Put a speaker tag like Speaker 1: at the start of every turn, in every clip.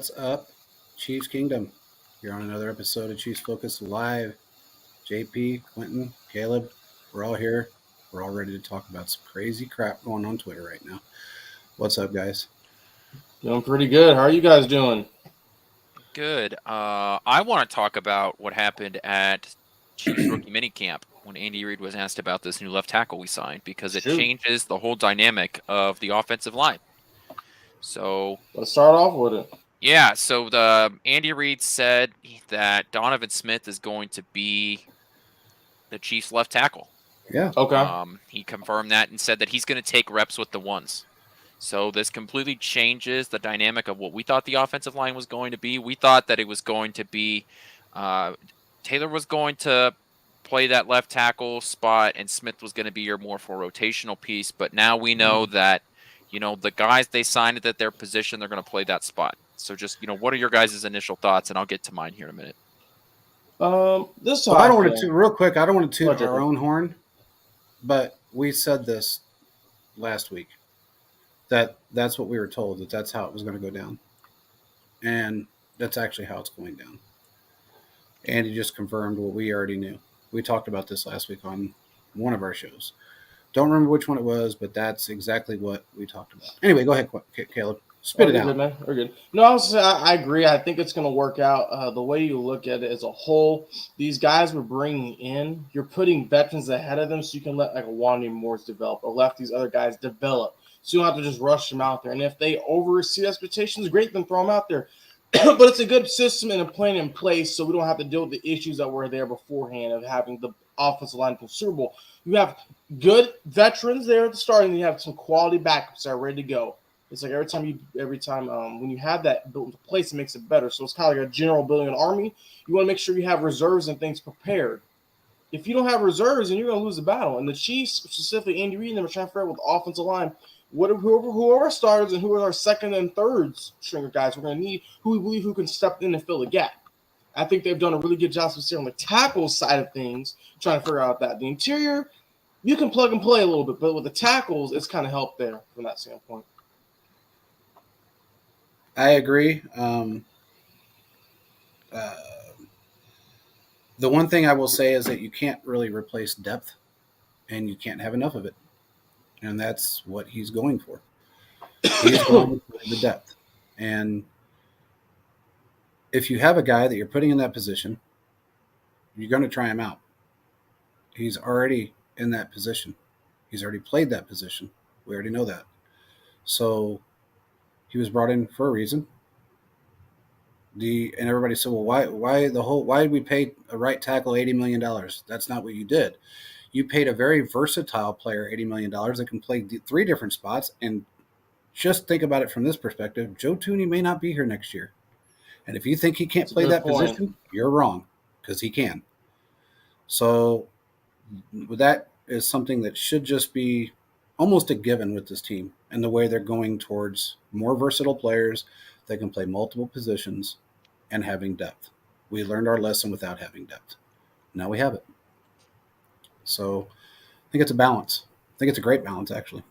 Speaker 1: What's up, Chiefs Kingdom? You're on another episode of Chiefs Focus Live. JP, Quentin, Caleb, we're all here. We're all ready to talk about some crazy crap going on Twitter right now. What's up, guys?
Speaker 2: Doing pretty good. How are you guys doing?
Speaker 3: Good. I want to talk about what happened at Chiefs rookie minicamp when Andy Reid was asked about this new left tackle we signed because it
Speaker 2: Shoot.
Speaker 3: changes the whole dynamic of the offensive line. So
Speaker 2: Let's start off with it.
Speaker 3: yeah, so the Andy Reid said that Donovan Smith is going to be the Chiefs left tackle.
Speaker 1: Yeah.
Speaker 2: Okay.
Speaker 3: He confirmed that and said that he's going to take reps with the ones. So this completely changes the dynamic of what we thought the offensive line was going to be. We thought that it was going to be Taylor was going to play that left tackle spot and Smith was going to be your more for rotational piece. But now we know that, the guys they signed at their position, they're going to play that spot. So just, what are your guys' initial thoughts? And I'll get to mine here in a minute.
Speaker 2: This
Speaker 1: I don't want to real quick. I don't want to toot
Speaker 2: Go ahead,
Speaker 1: our
Speaker 2: JP.
Speaker 1: own horn, but we said this last week that's what we were told that's how it was going to go down, and that's actually how it's going down. Andy just confirmed what we already knew. We talked about this last week on one of our shows. Don't remember which one it was, but that's exactly what we talked about. Anyway, go ahead, Caleb. Spit it
Speaker 2: You're
Speaker 1: out.
Speaker 2: good, man. We're good. No, I agree. I think it's going to work out. The way you look at it as a whole, these guys we're bringing in, you're putting veterans ahead of them so you can let like a Wanda Morris develop or let these other guys develop. So you don't have to just rush them out there. And if they oversee expectations, great, then throw them out there. But it's a good system and a plan in place so we don't have to deal with the issues that were there beforehand of having the offensive line considerable. You have good veterans there at the start, and you have some quality backups that are ready to go. It's like every time when you have that built into place, it makes it better. So it's kind of like a general building an army. You want to make sure you have reserves and things prepared. If you don't have reserves, then you're going to lose the battle. And the Chiefs, specifically Andy Reid, and them are trying to figure out with the offensive line, who are our starters and who are our second and third stringer guys we're going to need, who we believe who can step in and fill the gap. I think they've done a really good job specifically on the tackle side of things, trying to figure out that. The interior, you can plug and play a little bit, but with the tackles, it's kind of helped there from that standpoint.
Speaker 1: I agree. The one thing I will say is that you can't really replace depth, and you can't have enough of it, and that's what he's going for. He's going for the depth, and if you have a guy that you're putting in that position, you're going to try him out. He's already in that position. He's already played that position. We already know that. So he was brought in for a reason. And everybody said, well, why did we pay a right tackle $80 million? That's not what you did. You paid a very versatile player $80 million that can play three different spots. And just think about it from this perspective. Joe Thuney may not be here next year. And if you think he can't play that position, you're wrong, because he can. So that is something that should just be almost a given with this team and the way they're going towards more versatile players that can play multiple positions and having depth. We learned our lesson without having depth. Now we have it. So I think it's a balance. I think it's a great balance, actually.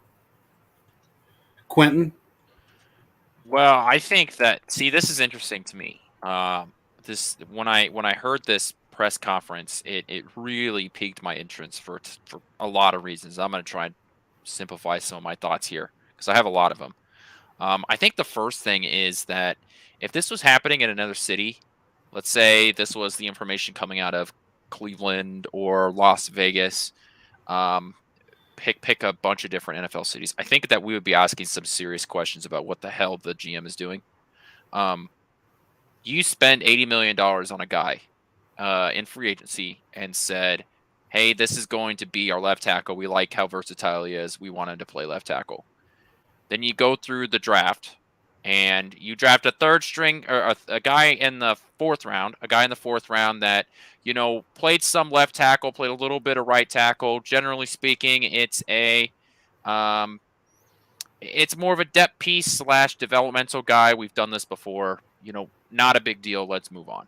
Speaker 1: Quentin?
Speaker 3: Well, I think that this is interesting to me. This when I heard this press conference, it really piqued my interest for a lot of reasons. I'm going to try and simplify some of my thoughts here because I have a lot of them. I think the first thing is that if this was happening in another city, let's say this was the information coming out of Cleveland or Las Vegas, pick a bunch of different NFL cities. I think that we would be asking some serious questions about what the hell the GM is doing. You spend $80 million on a guy in free agency and said, hey, this is going to be our left tackle. We like how versatile he is. We want him to play left tackle. Then you go through the draft and you draft a third string or a guy in the fourth round, that, played some left tackle, played a little bit of right tackle. Generally speaking, it's it's more of a depth piece / developmental guy. We've done this before, not a big deal. Let's move on.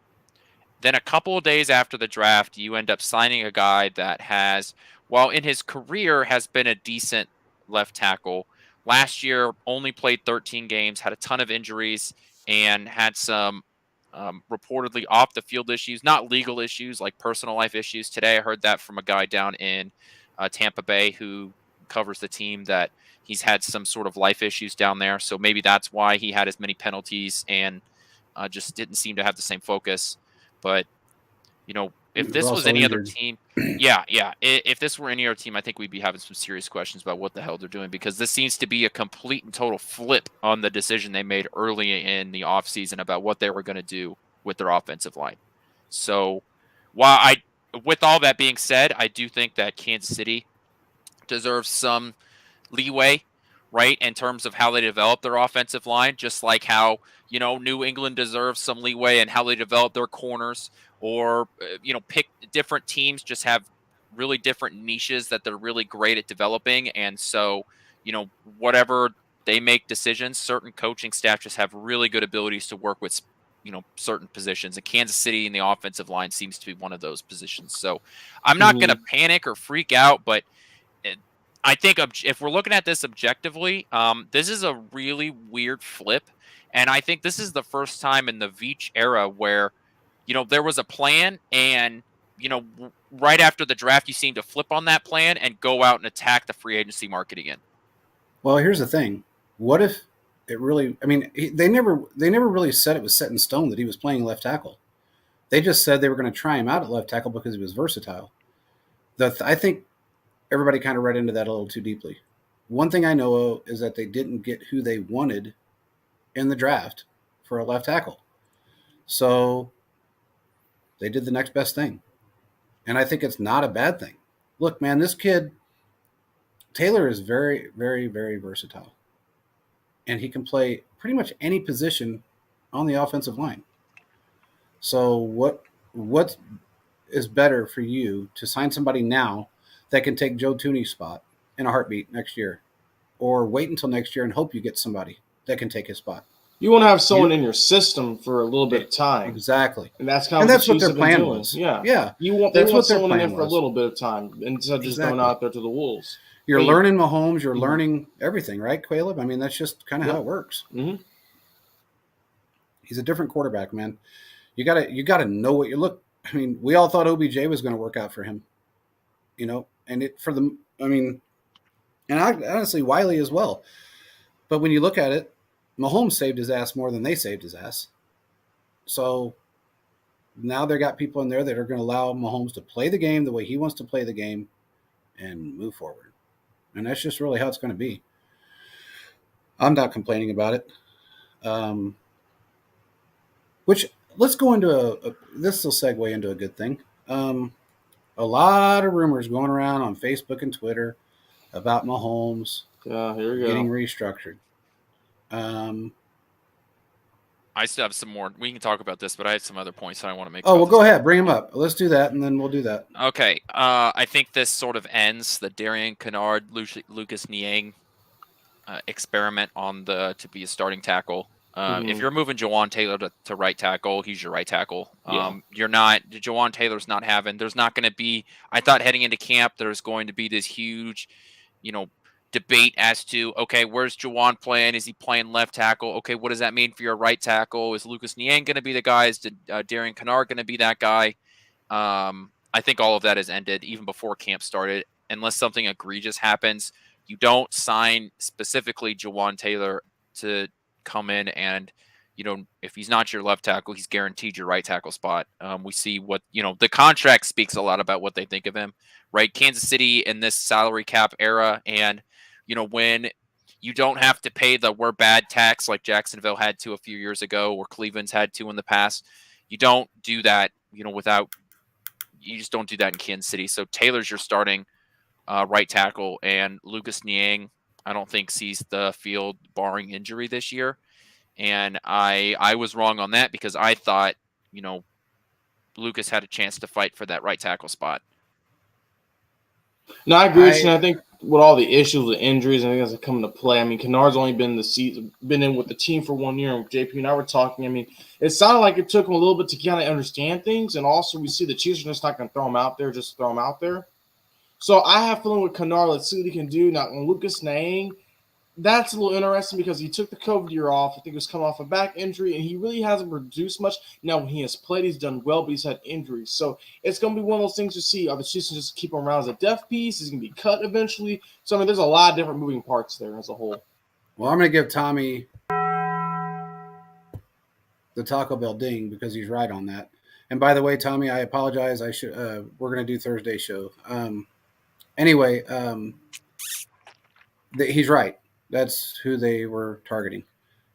Speaker 3: Then a couple of days after the draft, you end up signing a guy that has, while in his career has been a decent left tackle. Last year, only played 13 games, had a ton of injuries. and had some reportedly off the field issues, not legal issues, like personal life issues. Today, I heard that from a guy down in Tampa Bay who covers the team, that he's had some sort of life issues down there. So maybe that's why he had as many penalties and just didn't seem to have the same focus. But, if
Speaker 1: He was
Speaker 3: this was
Speaker 1: also
Speaker 3: any other
Speaker 1: injured.
Speaker 3: team, yeah. If this were any other team, I think we'd be having some serious questions about what the hell they're doing, because this seems to be a complete and total flip on the decision they made early in the offseason about what they were going to do with their offensive line. So, with all that being said, I do think that Kansas City deserves some leeway, right, in terms of how they develop their offensive line, just like how, New England deserves some leeway in how they develop their corners, or, pick different teams, just have really different niches that they're really great at developing. And so, whatever they make decisions, certain coaching staff just have really good abilities to work with, certain positions. And Kansas City in the offensive line seems to be one of those positions. So I'm not going to panic or freak out, but I think if we're looking at this objectively, this is a really weird flip. And I think this is the first time in the Veach era where, there was a plan, and, right after the draft, you seem to flip on that plan and go out and attack the free agency market again.
Speaker 1: Well, here's the thing. What if it really? I mean, they never really said it was set in stone that he was playing left tackle. They just said they were going to try him out at left tackle because he was versatile. I think everybody kind of read into that a little too deeply. One thing I know is that they didn't get who they wanted in the draft for a left tackle. So they did the next best thing. And I think it's not a bad thing. Look, man, this kid, Taylor, is very, very, very versatile. And he can play pretty much any position on the offensive line. So what is better for you to sign somebody now that can take Joe Tooney's spot in a heartbeat next year, or wait until next year and hope you get somebody that can take his spot?
Speaker 2: You want to have someone in your system for a little bit of time.
Speaker 1: Exactly.
Speaker 2: And that's kind of
Speaker 1: that's
Speaker 2: what
Speaker 1: what their
Speaker 2: Chiefs have
Speaker 1: plan
Speaker 2: been doing.
Speaker 1: was.
Speaker 2: Yeah.
Speaker 1: Yeah.
Speaker 2: They want someone in there for a little bit of time instead of just going out there to the wolves.
Speaker 1: You're learning Mahomes. You're learning everything, right, Caleb? I mean, that's just kind of how it works.
Speaker 2: Mm-hmm.
Speaker 1: He's a different quarterback, man. You gotta know what you look. I mean, we all thought OBJ was going to work out for him, and honestly, Wiley as well. But when you look at it, Mahomes saved his ass more than they saved his ass. So now they got people in there that are going to allow Mahomes to play the game the way he wants to play the game and move forward. And that's just really how it's going to be. I'm not complaining about it. Which, let's go into this will segue into a good thing. A lot of rumors going around on Facebook and Twitter about Mahomes getting restructured.
Speaker 3: I still have some more. We can talk about this, but I have some other points that I want to make.
Speaker 1: Oh, well, go ahead. Bring them up. Let's do that, and then we'll do that.
Speaker 3: Okay. I think this sort of ends the Darian Kennard, Lucas Niang experiment to be a starting tackle. If you're moving Jawan Taylor to right tackle, he's your right tackle. Jawan Taylor's not there's not going to be, I thought heading into camp, there's going to be this huge, debate as to, okay, where's Jawan playing? Is he playing left tackle? Okay, what does that mean for your right tackle? Is Lucas Niang going to be the guy? Is Darian Kennard going to be that guy? I think all of that has ended even before camp started. Unless something egregious happens, you don't sign specifically Jawan Taylor to come in and, if he's not your left tackle, he's guaranteed your right tackle spot. We see what, the contract speaks a lot about what they think of him, right? Kansas City in this salary cap era, and, when you don't have to pay the we're bad tax like Jacksonville had to a few years ago, or Cleveland's had to in the past, you don't do that, you just don't do that in Kansas City. So Taylor's your starting right tackle, and Lucas Niang, I don't think sees the field barring injury this year. And I was wrong on that, because I thought, Lucas had a chance to fight for that right tackle spot.
Speaker 2: No, I agree with you. I think with all the issues with injuries, I think that's come into play. I mean, Kennard's only been in with the team for 1 year, and JP and I were talking. I mean, it sounded like it took him a little bit to kind of understand things, and also we see the Chiefs are just not going to throw him out there, just throw him out there. So I have feeling with Kennard. Let's see what he can do. Now, on Lucas Niang, that's a little interesting because he took the COVID year off. I think he was coming off a back injury, and he really hasn't produced much. Now, when he has played, he's done well, but he's had injuries. So it's going to be one of those things to see. Are the Chiefs just keep him around as a depth piece? He's going to be cut eventually. So, I mean, there's a lot of different moving parts there as a whole.
Speaker 1: Well, I'm going to give Tommy the Taco Bell ding because he's right on that. And by the way, Tommy, I apologize. We're going to do Thursday show. Anyway, he's right. That's who they were targeting.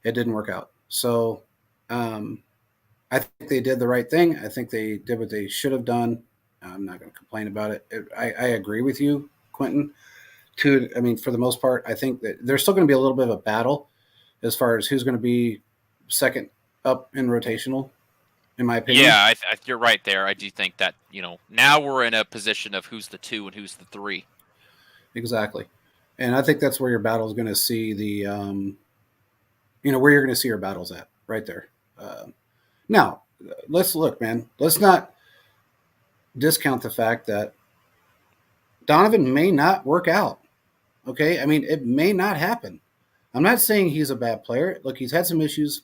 Speaker 1: It didn't work out. So I think they did the right thing. I think they did what they should have done. I'm not going to complain about it. I agree with you, Quentin. I mean, for the most part, I think that there's still going to be a little bit of a battle as far as who's going to be second up in rotational, in my opinion.
Speaker 3: Yeah, you're right there. I do think that, now we're in a position of who's the 2 and who's the 3.
Speaker 1: Exactly. And I think that's where your battle is going to see where you're going to see your battles at, right there. Now, let's look, man. Let's not discount the fact that Donovan may not work out. Okay? I mean, it may not happen. I'm not saying he's a bad player. Look, he's had some issues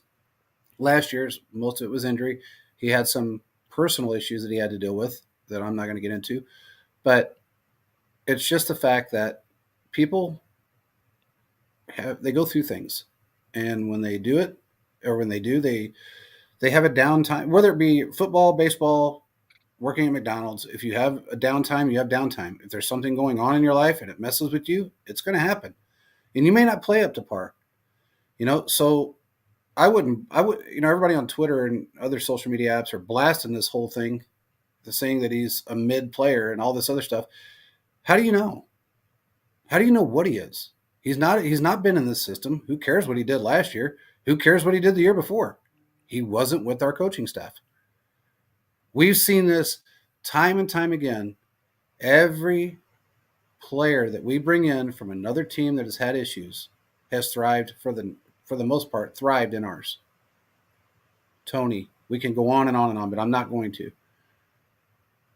Speaker 1: last year. Most of it was injury. He had some personal issues that he had to deal with that I'm not going to get into. But it's just the fact that people they go through things, and when they do it, or when they do, they have a downtime, whether it be football, baseball, working at McDonald's. If you have a downtime, you have downtime. If there's something going on in your life and it messes with you, it's going to happen, and you may not play up to par. So I would, everybody on Twitter and other social media apps are blasting this whole thing, saying that he's a mid player and all this other stuff. How do you know? How do you know what he is? He's not been in this system. Who cares what he did last year? Who cares what he did the year before? He wasn't with our coaching staff. We've seen this time and time again. Every player that we bring in from another team that has had issues has thrived for the most part, thrived in ours. Tony, we can go on and on and on, but I'm not going to.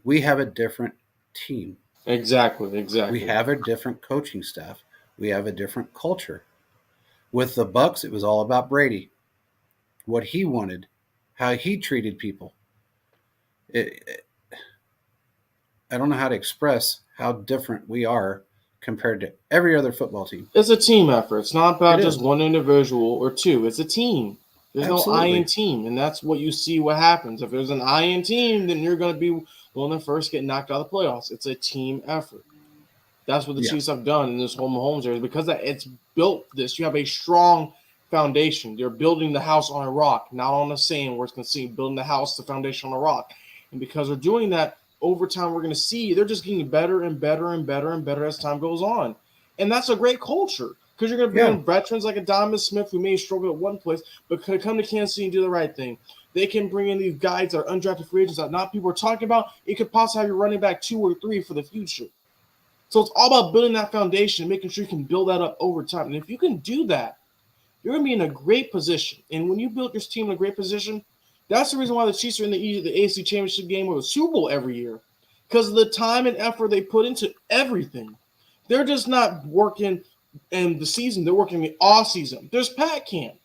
Speaker 1: We have a different team.
Speaker 2: Exactly.
Speaker 1: We have a different coaching staff. We have a different culture. With the Bucs, it was all about Brady, what he wanted, how he treated people. I don't know how to express how different we are compared to every other football team.
Speaker 2: It's a team effort. It's not about just one individual or two. It's a team. There's
Speaker 1: Absolutely.
Speaker 2: no I in team, and that's what you see what happens. If there's an I in team, then you're going to be one of the first get knocked out of the playoffs. It's a team effort. That's what the Chiefs have done in this whole Mahomes area because it's built this. You have a strong foundation. They're building the house on a rock, not on the sand where it's going to see building the house, the foundation on a rock. And because they're doing that, over time we're going to see they're just getting better and better and better and better as time goes on. And that's a great culture because you're going to bring in veterans like a Donovan Smith who may struggle at one place, but could come to Kansas City and do the right thing. They can bring in these guys that are undrafted free agents that not people are talking about. It could possibly have your running back 2 or 3 for the future. So it's all about building that foundation and making sure you can build that up over time. And if you can do that, you're going to be in a great position. And when you build your team in a great position, that's the reason why the Chiefs are in the AFC Championship game or the Super Bowl every year, because of the time and effort they put into everything. They're just not working in the season. They're working in the off season. There's Pat Camp.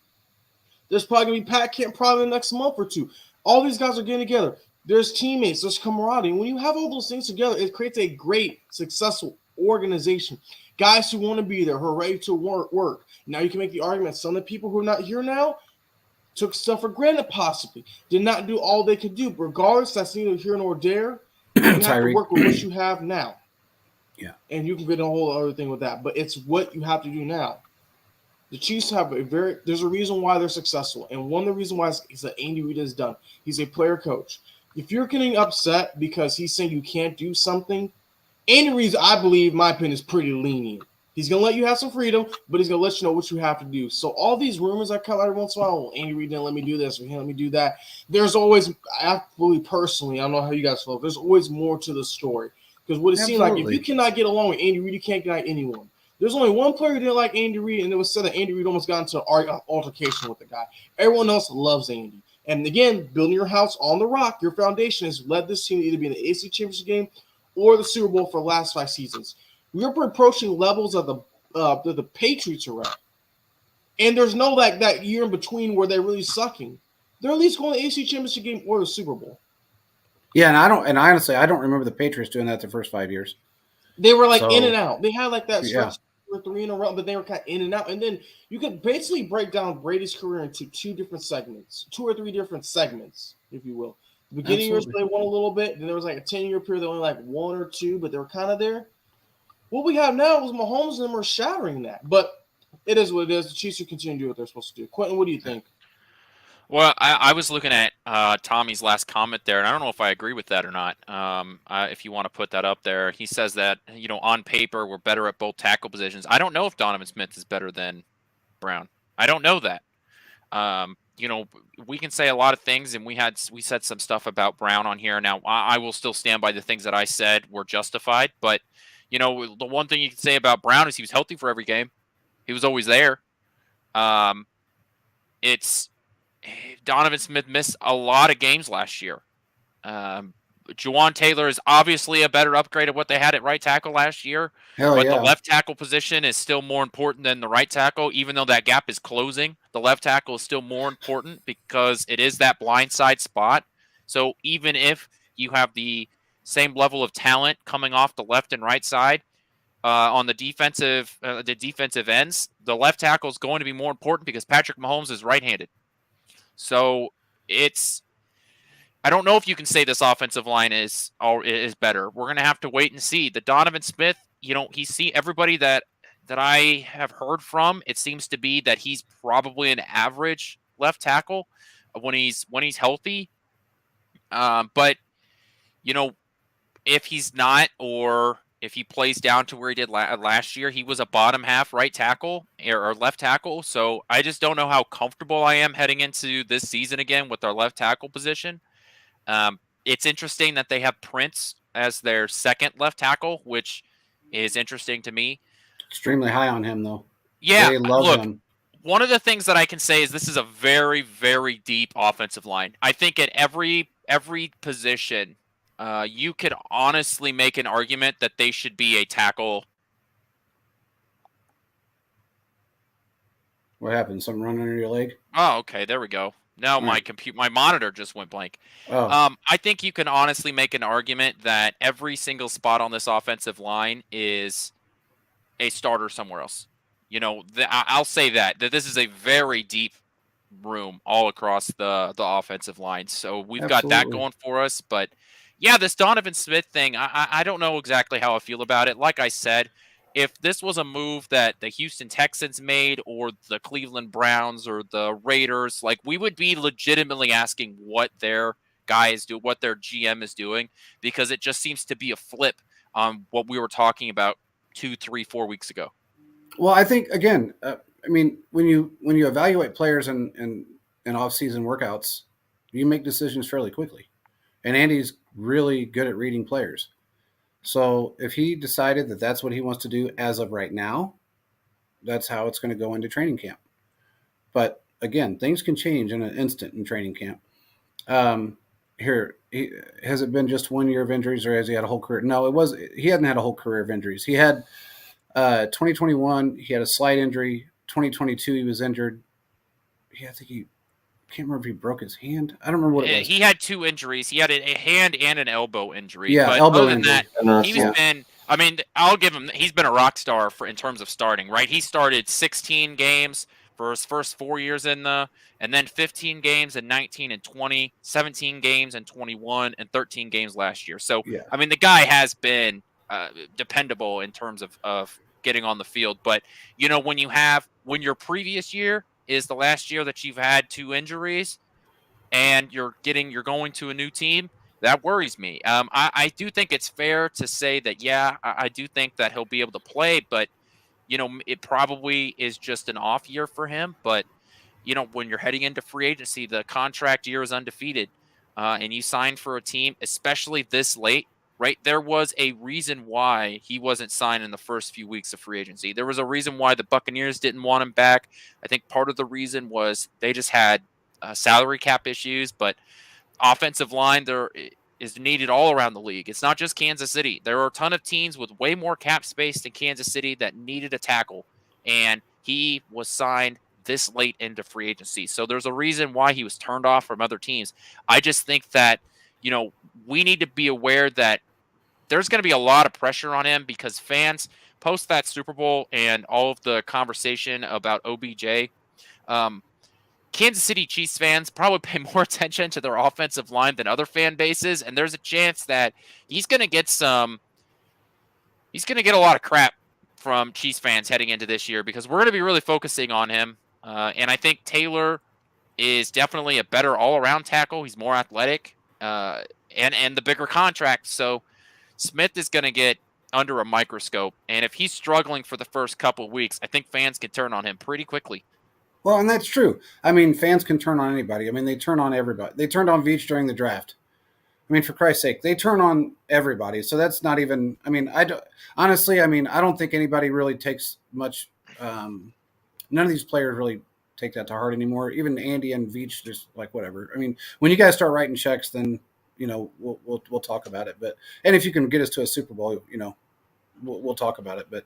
Speaker 2: There's probably going to be Pat Camp probably the next month or 2. All these guys are getting together. There's teammates. There's camaraderie. And when you have all those things together, it creates a great, successful organization. Guys who want to be there, who are ready to work. Now you can make the argument some of the people who are not here now took stuff for granted possibly, did not do all they could do. But regardless, that's neither here nor there. You have to work with what you have now.
Speaker 1: Yeah. And
Speaker 2: you can get a whole other thing with that. But it's what you have to do now. The Chiefs have there's a reason why they're successful. And one of the reasons why is that Andy Reid is done. He's a player coach. If you're getting upset because he's saying you can't do something, Andy Reid, I believe, my opinion, is pretty lenient. He's going to let you have some freedom, but he's going to let you know what you have to do. So all these rumors that come out every once in a while, Andy Reid didn't let me do this or he didn't let me do that. There's always, I believe personally, I don't know how you guys feel, there's always more to the story. Because what it seems like, if you cannot get along with Andy Reid, you can't get like anyone. There's only one player who didn't like Andy Reid, and it was said that Andy Reid almost got into an altercation with the guy. Everyone else loves Andy. And again, building your house on the rock, your foundation has led this team to either be in the AFC Championship game or the Super Bowl for the last 5 seasons. We're approaching levels of the Patriots are at. And there's no like that year in between where they're really sucking. They're at least going to the AC Championship game or the Super Bowl.
Speaker 1: Yeah, and honestly, I don't remember the Patriots doing that the first 5 years.
Speaker 2: They were like
Speaker 1: So,
Speaker 2: in and out. They had like that
Speaker 1: yeah.
Speaker 2: stretch for 3 in a row, but they were kind of in and out. And then you could basically break down Brady's career into 2 or 3 different segments, if you will. The beginning years
Speaker 1: Absolutely.
Speaker 2: they won a little bit. Then there was like a 10-year period that only like 1 or 2, but they were kind of there. What we have now is Mahomes and them are shattering that. But it is what it is. The Chiefs are continuing to do what they're supposed to do. Quentin, what do you think?
Speaker 3: Well, I was looking at Tommy's last comment there, and I don't know if I agree with that or not. If you want to put that up there, he says that, on paper we're better at both tackle positions. I don't know if Donovan Smith is better than Brown. I don't know that. We can say a lot of things, and we said some stuff about Brown on here. Now, I will still stand by the things that I said were justified, but the one thing you can say about Brown is he was healthy for every game. He was always there. It's Donovan Smith missed a lot of games last year. Juwan Taylor is obviously a better upgrade of what they had at right tackle last year.
Speaker 1: Hell
Speaker 3: But
Speaker 1: yeah.
Speaker 3: the left tackle position is still more important than the right tackle, even though that gap is closing. The left tackle is still more important because it is that blindside spot. So even if you have the same level of talent coming off the left and right side on the defensive ends, the left tackle is going to be more important because Patrick Mahomes is right-handed. So I don't know if you can say this offensive line is better. We're going to have to wait and see. The Donovan Smith, everybody that I have heard from, it seems to be that he's probably an average left tackle when he's healthy. But if he's not, or if he plays down to where he did last year, he was a bottom half right tackle or left tackle. So I just don't know how comfortable I am heading into this season again with our left tackle position. It's interesting that they have Prince as their second left tackle, which is interesting to me.
Speaker 1: Extremely high on him, though.
Speaker 3: Yeah,
Speaker 1: They love
Speaker 3: look,
Speaker 1: him.
Speaker 3: one of the things that I can say is this is a very, very deep offensive line. I think at every position, you could honestly make an argument that they should be a tackle.
Speaker 1: What happened? Something running under your leg?
Speaker 3: Oh, okay, there we go. Now my monitor just went blank.
Speaker 1: Oh.
Speaker 3: I think you can honestly make an argument that every single spot on this offensive line is a starter somewhere else. I'll say that this is a very deep room all across the offensive line. So we've got that
Speaker 1: Absolutely.
Speaker 3: going for us. But yeah, this Donovan Smith thing, I don't know exactly how I feel about it. Like I said, if this was a move that the Houston Texans made or the Cleveland Browns or the Raiders, like, we would be legitimately asking what their guys do, what their GM is doing, because it just seems to be a flip on what we were talking about 2, 3, 4 weeks ago.
Speaker 1: Well, I think again, when you evaluate players in off-season workouts, you make decisions fairly quickly, and Andy's really good at reading players. So if he decided that that's what he wants to do as of right now, that's how it's going to go into training camp. But again, things can change in an instant in training camp. Has it been just 1 year of injuries, or has he had a whole career? No, he hadn't had a whole career of injuries. He had 2021, he had a slight injury. 2022, he was injured. I can't remember if he broke his hand. I don't remember what it was.
Speaker 3: He had 2 injuries. He had a hand and an elbow injury.
Speaker 1: Yeah,
Speaker 3: but
Speaker 1: elbow
Speaker 3: other than
Speaker 1: injury.
Speaker 3: that, he's been. I mean, I'll give him. He's been a rock star in terms of starting. Right, he started 16 games for his first 4 years and then 15 games in 19 and 20, 17 games in 21, and 13 games last year. So
Speaker 1: Yeah.
Speaker 3: I mean, the guy has been dependable in terms of getting on the field. But when your previous year is the last year that you've had 2 injuries, and you're going to a new team, that worries me. I do think it's fair to say that, yeah, I do think that he'll be able to play, but it probably is just an off year for him. But when you're heading into free agency, the contract year is undefeated, and you sign for a team, especially this late. Right, there was a reason why he wasn't signed in the first few weeks of free agency. There was a reason why the Buccaneers didn't want him back. I think part of the reason was they just had salary cap issues, but offensive line there is needed all around the league. It's not just Kansas City. There are a ton of teams with way more cap space than Kansas City that needed a tackle, and he was signed this late into free agency. So there's a reason why he was turned off from other teams. I just think that, we need to be aware that there's going to be a lot of pressure on him because fans post that Super Bowl and all of the conversation about OBJ. Kansas City Chiefs fans probably pay more attention to their offensive line than other fan bases, and there's a chance that he's going to get a lot of crap from Chiefs fans heading into this year because we're going to be really focusing on him. And I think Taylor is definitely a better all-around tackle. He's more athletic and the bigger contract. So Smith is going to get under a microscope. And if he's struggling for the first couple of weeks, I think fans can turn on him pretty quickly.
Speaker 1: Well, and that's true. I mean, fans can turn on anybody. I mean, they turn on everybody. They turned on Veach during the draft. I mean, for Christ's sake, they turn on everybody. So that's not even. I mean, I don't think anybody really takes much. None of these players really take that to heart anymore. Even Andy and Veach, just like whatever. I mean, when you guys start writing checks, then we'll talk about it. And if you can get us to a Super Bowl, we'll talk about it. But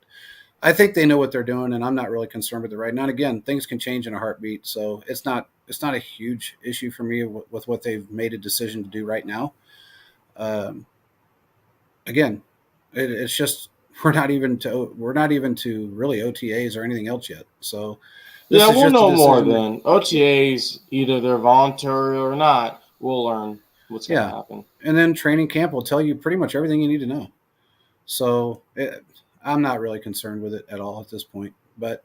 Speaker 1: I think they know what they're doing, and I'm not really concerned with it right now. And again, things can change in a heartbeat, so it's not a huge issue for me with what they've made a decision to do right now. Again, it's just we're not even to really OTAs or anything else yet. So
Speaker 2: we'll know more then. OTAs, either they're voluntary or not, we'll learn what's going to happen.
Speaker 1: And then training camp will tell you pretty much everything you need to know. So I'm not really concerned with it at all at this point. But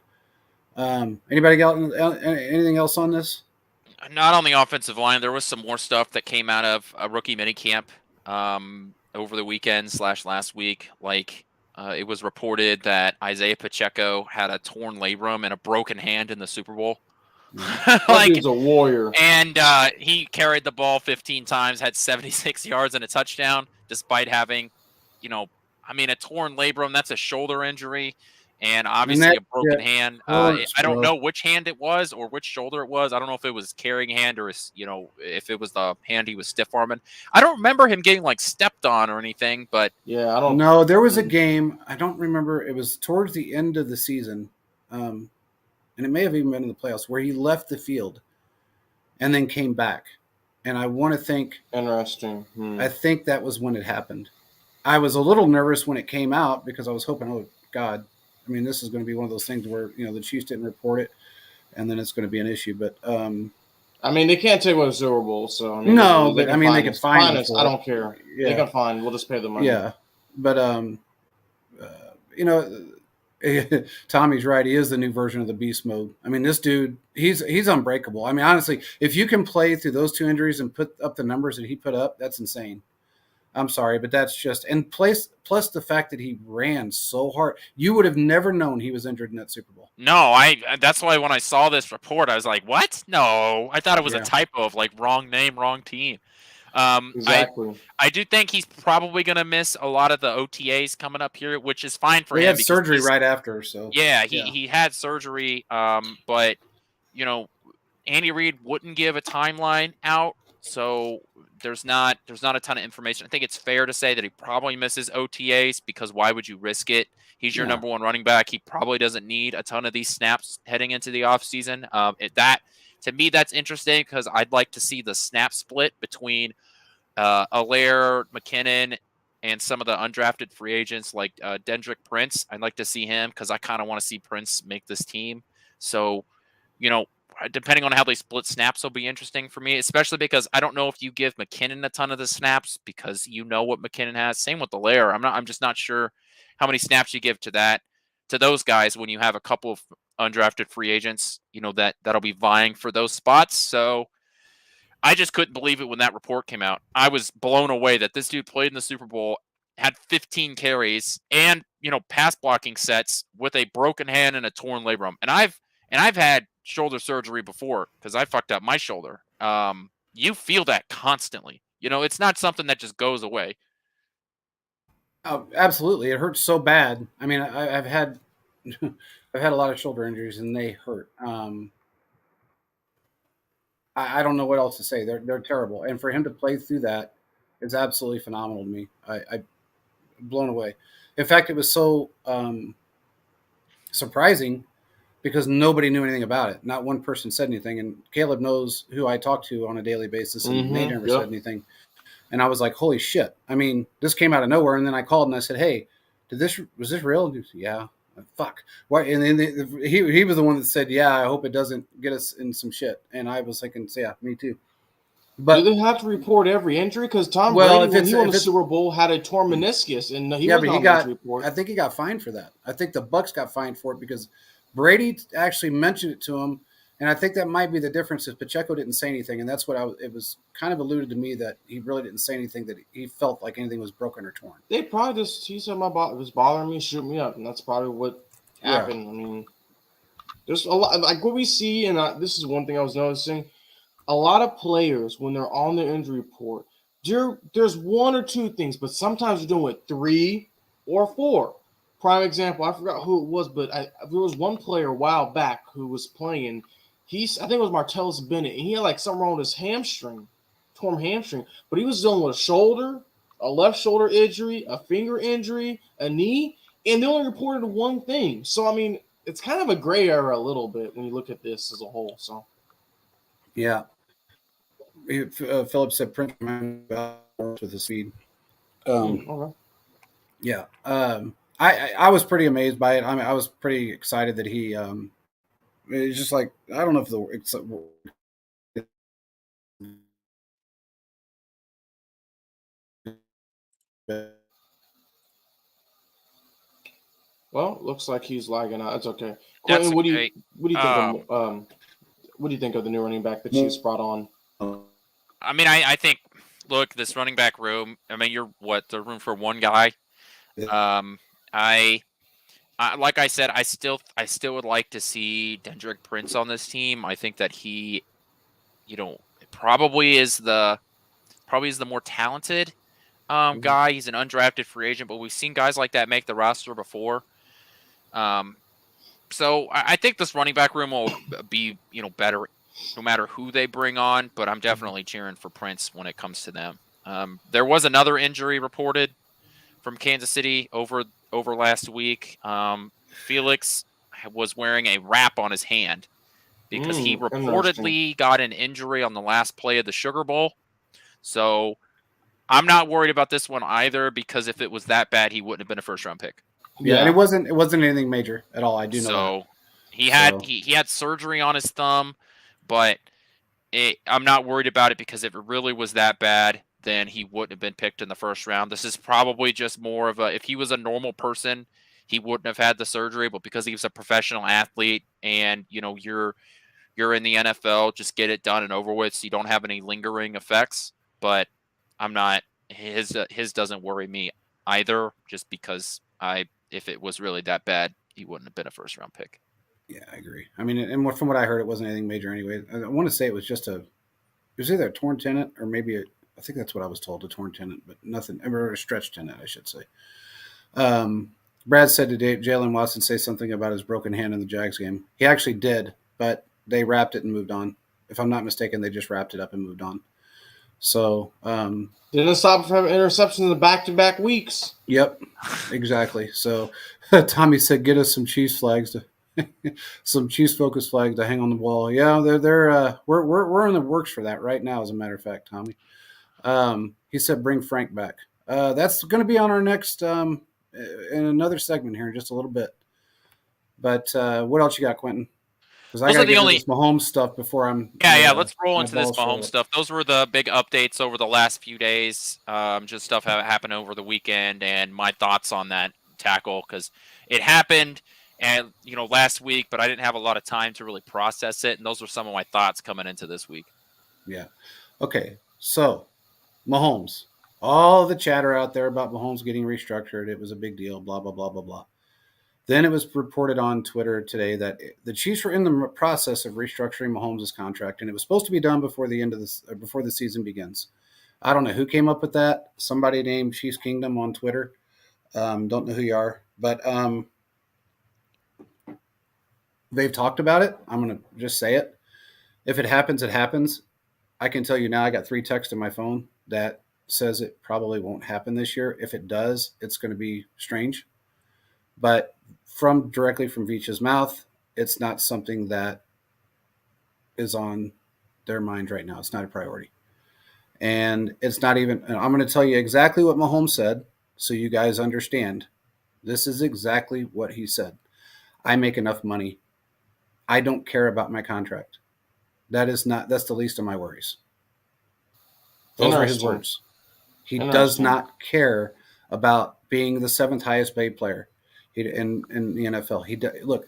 Speaker 1: anybody got anything else on this?
Speaker 3: Not on the offensive line. There was some more stuff that came out of a rookie minicamp over the weekend / last week. Like it was reported that Isaiah Pacheco had a torn labrum and a broken hand in the Super Bowl.
Speaker 2: He's a warrior.
Speaker 3: And he carried the ball 15 times, had 76 yards and a touchdown, despite having, a torn labrum. That's a shoulder injury. And obviously a broken hand. I don't know which hand it was or which shoulder it was. I don't know if it was carrying hand or, if it was the hand he was stiff arming. I don't remember him getting stepped on or anything, but
Speaker 2: yeah, I don't
Speaker 1: know. There was a game. I don't remember. It was towards the end of the season. And it may have even been in the playoffs where he left the field and then came back. And I want to think.
Speaker 2: Interesting.
Speaker 1: I think that was when it happened. I was a little nervous when it came out because I was hoping, oh, God. I mean, this is going to be one of those things where, the Chiefs didn't report it, and then it's going to be an issue. But
Speaker 2: they can't take one to Super Bowl, so
Speaker 1: no. But they can find
Speaker 2: us. I don't care. Yeah. They can find. We'll just pay the money.
Speaker 1: Yeah, but Tommy's right. He is the new version of the beast mode. I mean, this dude, he's unbreakable. I mean, honestly, if you can play through those two injuries and put up the numbers that he put up, that's insane. I'm sorry, but that's just – and plus the fact that he ran so hard. You would have never known he was injured in that Super Bowl.
Speaker 3: No, that's why when I saw this report, I was like, what? No. I thought it was a typo of wrong name, wrong team.
Speaker 2: Exactly.
Speaker 3: I do think he's probably going to miss a lot of the OTAs coming up here, which is fine for him.
Speaker 1: He had surgery right after, so.
Speaker 3: Yeah, he had surgery, but, Andy Reid wouldn't give a timeline out, so – there's not a ton of information. I think it's fair to say that he probably misses OTAs because why would you risk it? He's your number one running back. He probably doesn't need a ton of these snaps heading into the offseason. To me, that's interesting because I'd like to see the snap split between Allaire, McKinnon, and some of the undrafted free agents like Dendrick Prince. I'd like to see him because I kind of want to see Prince make this team. So, depending on how they split snaps will be interesting for me, especially because I don't know if you give McKinnon a ton of the snaps because what McKinnon has. Same with Allaire. I'm just not sure how many snaps you give to those guys when you have a couple of undrafted free agents, that'll be vying for those spots. So I just couldn't believe it when that report came out. I was blown away that this dude played in the Super Bowl, had 15 carries and, pass blocking sets with a broken hand and a torn labrum. And I've had shoulder surgery before because I fucked up my shoulder. You feel that constantly. It's not something that just goes away.
Speaker 1: Oh, absolutely. It hurts so bad. I mean, I've had a lot of shoulder injuries and they hurt. I don't know what else to say. They're terrible. And for him to play through that is absolutely phenomenal to me. I'm blown away. In fact, it was so surprising because nobody knew anything about it. Not one person said anything. And Caleb knows who I talk to on a daily basis, and they never said anything. And I was like, holy shit. I mean, this came out of nowhere. And then I called and I said, hey, was this real? And he said, yeah. Fuck. Why? And then he was the one that said, yeah, I hope it doesn't get us in some shit. And I was thinking, yeah, me too. But
Speaker 2: do they have to report every injury? Because Tom Brady, when he won the Super Bowl, had a torn meniscus, and he wasn't on the report.
Speaker 1: I think he got fined for that. I think the Bucks got fined for it because Brady actually mentioned it to him, and I think that might be the difference. Is Pacheco didn't say anything, and that's what it was kind of alluded to me that he really didn't say anything, that he felt like anything was broken or torn.
Speaker 2: They probably he said it was bothering me, shoot me up, and that's probably what happened. I mean, there's a lot like what we see, and this is one thing I was noticing. A lot of players, when they're on the injury report, there's one or two things, but sometimes you're doing it 3 or 4. Prime example, I forgot who it was, but there was one player a while back who was playing. I think it was Martellus Bennett, and he had like something wrong with his hamstring, torn hamstring, but he was dealing with a shoulder, a left shoulder injury, a finger injury, a knee, and they only reported one thing. So, I mean, it's kind of a gray area a little bit when you look at this as a whole, so.
Speaker 1: Yeah. Philip said Prince with his speed.
Speaker 2: Okay.
Speaker 1: Yeah. I was pretty amazed by it. I mean, I was pretty excited that he it's just like, I don't know if
Speaker 2: well, looks like he's lagging out. It's okay. Quentin, what do you think of the new running back that Chiefs brought on?
Speaker 3: I mean, I think, look, this running back room, I mean, the room for one guy. I like I said, I still would like to see Denrick Prince on this team. I think that he, probably is the more talented guy. He's an undrafted free agent, but we've seen guys like that make the roster before. So I think this running back room will be, better no matter who they bring on, but I'm definitely cheering for Prince when it comes to them. There was another injury reported from Kansas City over last week. Felix was wearing a wrap on his hand because he reportedly got an injury on the last play of the Sugar Bowl. So I'm not worried about this one either, because if it was that bad, he wouldn't have been a first-round pick.
Speaker 1: Yeah, and it wasn't anything major at all. I do know.
Speaker 3: So he had surgery on his thumb, but I'm not worried about it, because if it really was that bad, then he wouldn't have been picked in the first round. This is probably just more of if he was a normal person, he wouldn't have had the surgery, but because he was a professional athlete and, you're in the NFL, just get it done and over with so you don't have any lingering effects. But I'm not, his doesn't worry me either, just because if it was really that bad, he wouldn't have been a first round pick.
Speaker 1: Yeah, I agree. I mean, and from what I heard, it wasn't anything major anyway. I want to say it was just it was either a torn tendon or maybe I think that's what I was told, a torn tendon, but nothing, or a stretched tendon, I should say. Brad said today, Jalen Watson say something about his broken hand in the Jags game. He actually did, but they wrapped it and moved on. If I'm not mistaken, they just wrapped it up and moved on. So
Speaker 2: didn't stop from having interceptions in the back-to-back weeks.
Speaker 1: Yep, exactly. So Tommy said, "Get us some Chiefs flags some Chiefs focus flags to hang on the wall." Yeah, we're in the works for that right now. As a matter of fact, Tommy. He said, "Bring Frank back." That's going to be on our next in another segment here in just a little bit. But what else you got, Quentin? Because I got to get into this Mahomes stuff before I'm.
Speaker 3: Yeah. Let's roll into this Mahomes stuff. Those were the big updates over the last few days. Just stuff that happened over the weekend, and my thoughts on that tackle, because it happened, and last week, but I didn't have a lot of time to really process it, and those were some of my thoughts coming into this week.
Speaker 1: Yeah. Okay. So, Mahomes. All the chatter out there about Mahomes getting restructured. It was a big deal. Blah blah blah blah blah. Then it was reported on Twitter today that the Chiefs were in the process of restructuring Mahomes' contract, and it was supposed to be done before the end of before the season begins. I don't know who came up with that. Somebody named Chiefs Kingdom on Twitter. Don't know who you are, but they've talked about it. I'm going to just say it. If it happens, it happens. I can tell you now, I got 3 texts on my phone that says it probably won't happen this year. If it does, it's going to be strange. But directly from Veach's mouth, it's not something that is on their mind right now. It's not a priority. And it's not even, and I'm going to tell you exactly what Mahomes said so you guys understand. This is exactly what he said. I make enough money. I don't care about my contract. That's the least of my worries. Those are his
Speaker 2: Interesting.
Speaker 1: words. He does
Speaker 2: Interesting.
Speaker 1: not care about being the seventh highest paid player in the NFL. Look,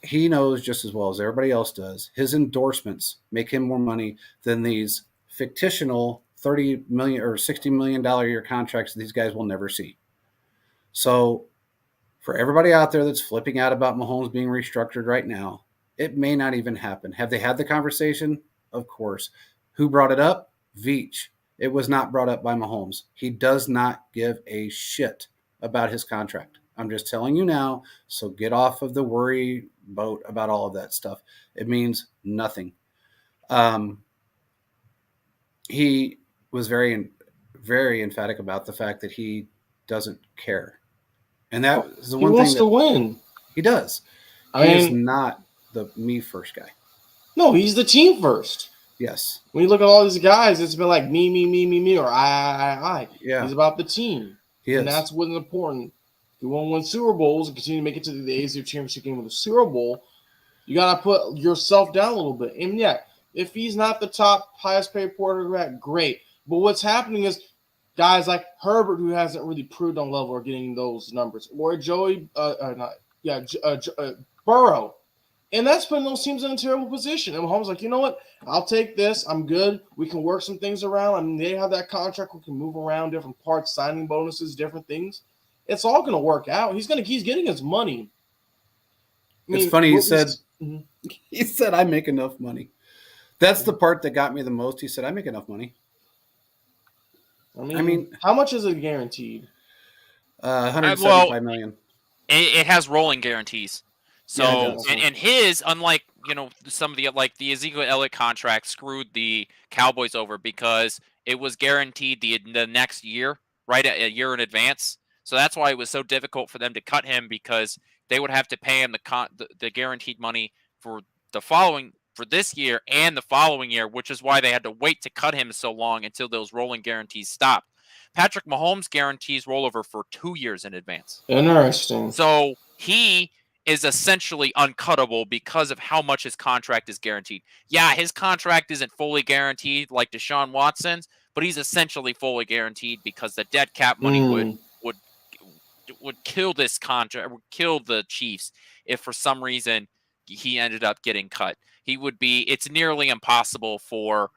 Speaker 1: he knows just as well as everybody else does. His endorsements make him more money than these fictional $30 million or $60 million a year contracts that these guys will never see. So, for everybody out there that's flipping out about Mahomes being restructured right now, it may not even happen. Have they had the conversation? Of course. Who brought it up? Veach. It was not brought up by Mahomes. He does not give a shit about his contract. I'm just telling you now, so get off of the worry boat about all of that stuff. It means nothing. He was very, very emphatic about the fact that he doesn't care. And that is the one
Speaker 2: he wants
Speaker 1: thing
Speaker 2: to win.
Speaker 1: He does.
Speaker 2: I
Speaker 1: He is
Speaker 2: mean,
Speaker 1: not the me first guy.
Speaker 2: no, he's the team first.
Speaker 1: Yes.
Speaker 2: When you look at all these guys, it's been like me, or I.
Speaker 1: Yeah.
Speaker 2: He's about the team.
Speaker 1: He
Speaker 2: And
Speaker 1: is.
Speaker 2: that's what's important. If you want to win Super Bowls and continue to make it to the AFC Championship game with a Super Bowl, you got to put yourself down a little bit. And yeah, if he's not the top highest paid quarterback, great. But what's happening is guys like Herbert, who hasn't really proved on level, are getting those numbers, or Burrow. And that's putting those teams in a terrible position. And Mahomes like, you know what? I'll take this. I'm good. We can work some things around. I mean, they have that contract. We can move around different parts, signing bonuses, different things. It's all going to work out. He's getting his money.
Speaker 1: It's funny. He said, I make enough money. That's the part that got me the most. He said, I make enough money.
Speaker 2: I mean, how much is it guaranteed?
Speaker 1: 175 million.
Speaker 3: It has rolling guarantees. So,
Speaker 1: Yeah,
Speaker 3: and his, unlike, some of the, like the Ezekiel Elliott contract screwed the Cowboys over because it was guaranteed the next year, right, a year in advance. So that's why it was so difficult for them to cut him, because they would have to pay him the guaranteed money for this year and the following year, which is why they had to wait to cut him so long until those rolling guarantees stopped. Patrick Mahomes guarantees roll over for 2 years in advance.
Speaker 2: Interesting.
Speaker 3: So he is essentially uncuttable because of how much his contract is guaranteed. Yeah, his contract isn't fully guaranteed like Deshaun Watson's, but he's essentially fully guaranteed because the dead cap money would kill this contract, would kill the Chiefs if for some reason he ended up getting cut. It's nearly impossible for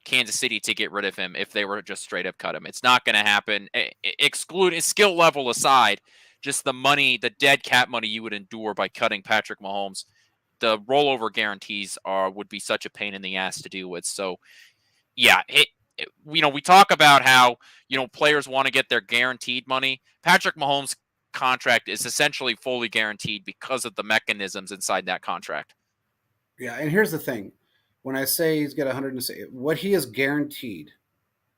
Speaker 3: Kansas City to get rid of him if they were just straight up cut him. It's not going to happen. Excluding skill level aside, just the money, the dead cap money you would endure by cutting Patrick Mahomes, the rollover guarantees would be such a pain in the ass to deal with. So, yeah, we talk about how, players want to get their guaranteed money. Patrick Mahomes' contract is essentially fully guaranteed because of the mechanisms inside that contract.
Speaker 1: Yeah, and here's the thing. When I say he's got 100, what he is guaranteed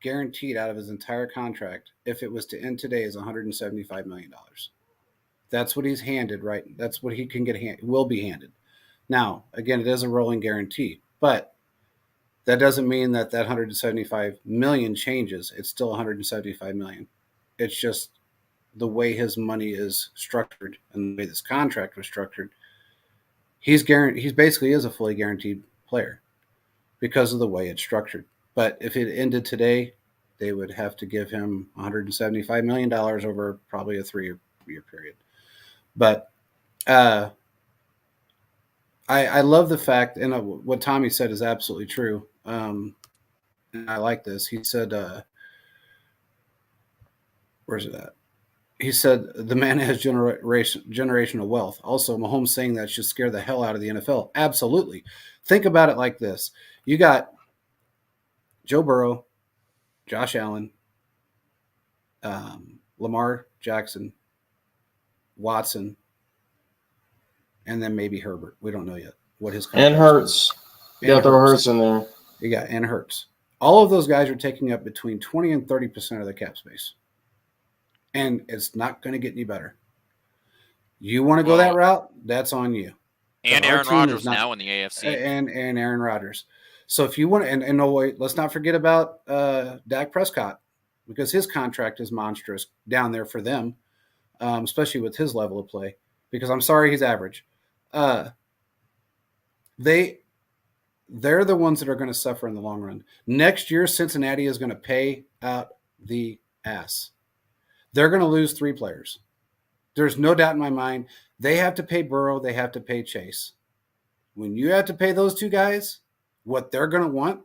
Speaker 1: out of his entire contract, if it was to end today, is $175 million. That's what he's handed, right? That's what he can will be handed. Now, again, it is a rolling guarantee, but that doesn't mean that 175 million changes. It's still 175 million. It's just the way his money is structured and the way this contract was structured. He's basically is a fully guaranteed player because of the way it's structured. But if it ended today, they would have to give him $175 million over probably a 3-year period. But I love the fact, and what Tommy said is absolutely true. And I like this. He said, where's it at? He said, the man has generational wealth. Also, Mahomes saying that should scare the hell out of the NFL. Absolutely. Think about it like this. You got Joe Burrow, Josh Allen, Lamar Jackson, Watson, and then maybe Herbert. We don't know yet what his contract
Speaker 2: and Hurts. You got to throw Hurts in there.
Speaker 1: You got and Hurts. All of those guys are taking up between 20 and 30% of the cap space. And it's not going to get any better. You want to go that route? That's on you.
Speaker 3: And
Speaker 1: Our
Speaker 3: Aaron
Speaker 1: team
Speaker 3: Rodgers
Speaker 1: is not,
Speaker 3: now in the AFC.
Speaker 1: and Aaron Rodgers. So if you want, and no wait, let's not forget about Dak Prescott, because his contract is monstrous down there for them, especially with his level of play. Because I'm sorry, he's average. They're the ones that are going to suffer in the long run. Next year, Cincinnati is going to pay out the ass. They're going to lose 3 players. There's no doubt in my mind. They have to pay Burrow. They have to pay Chase. When you have to pay those 2 guys what they're going to want,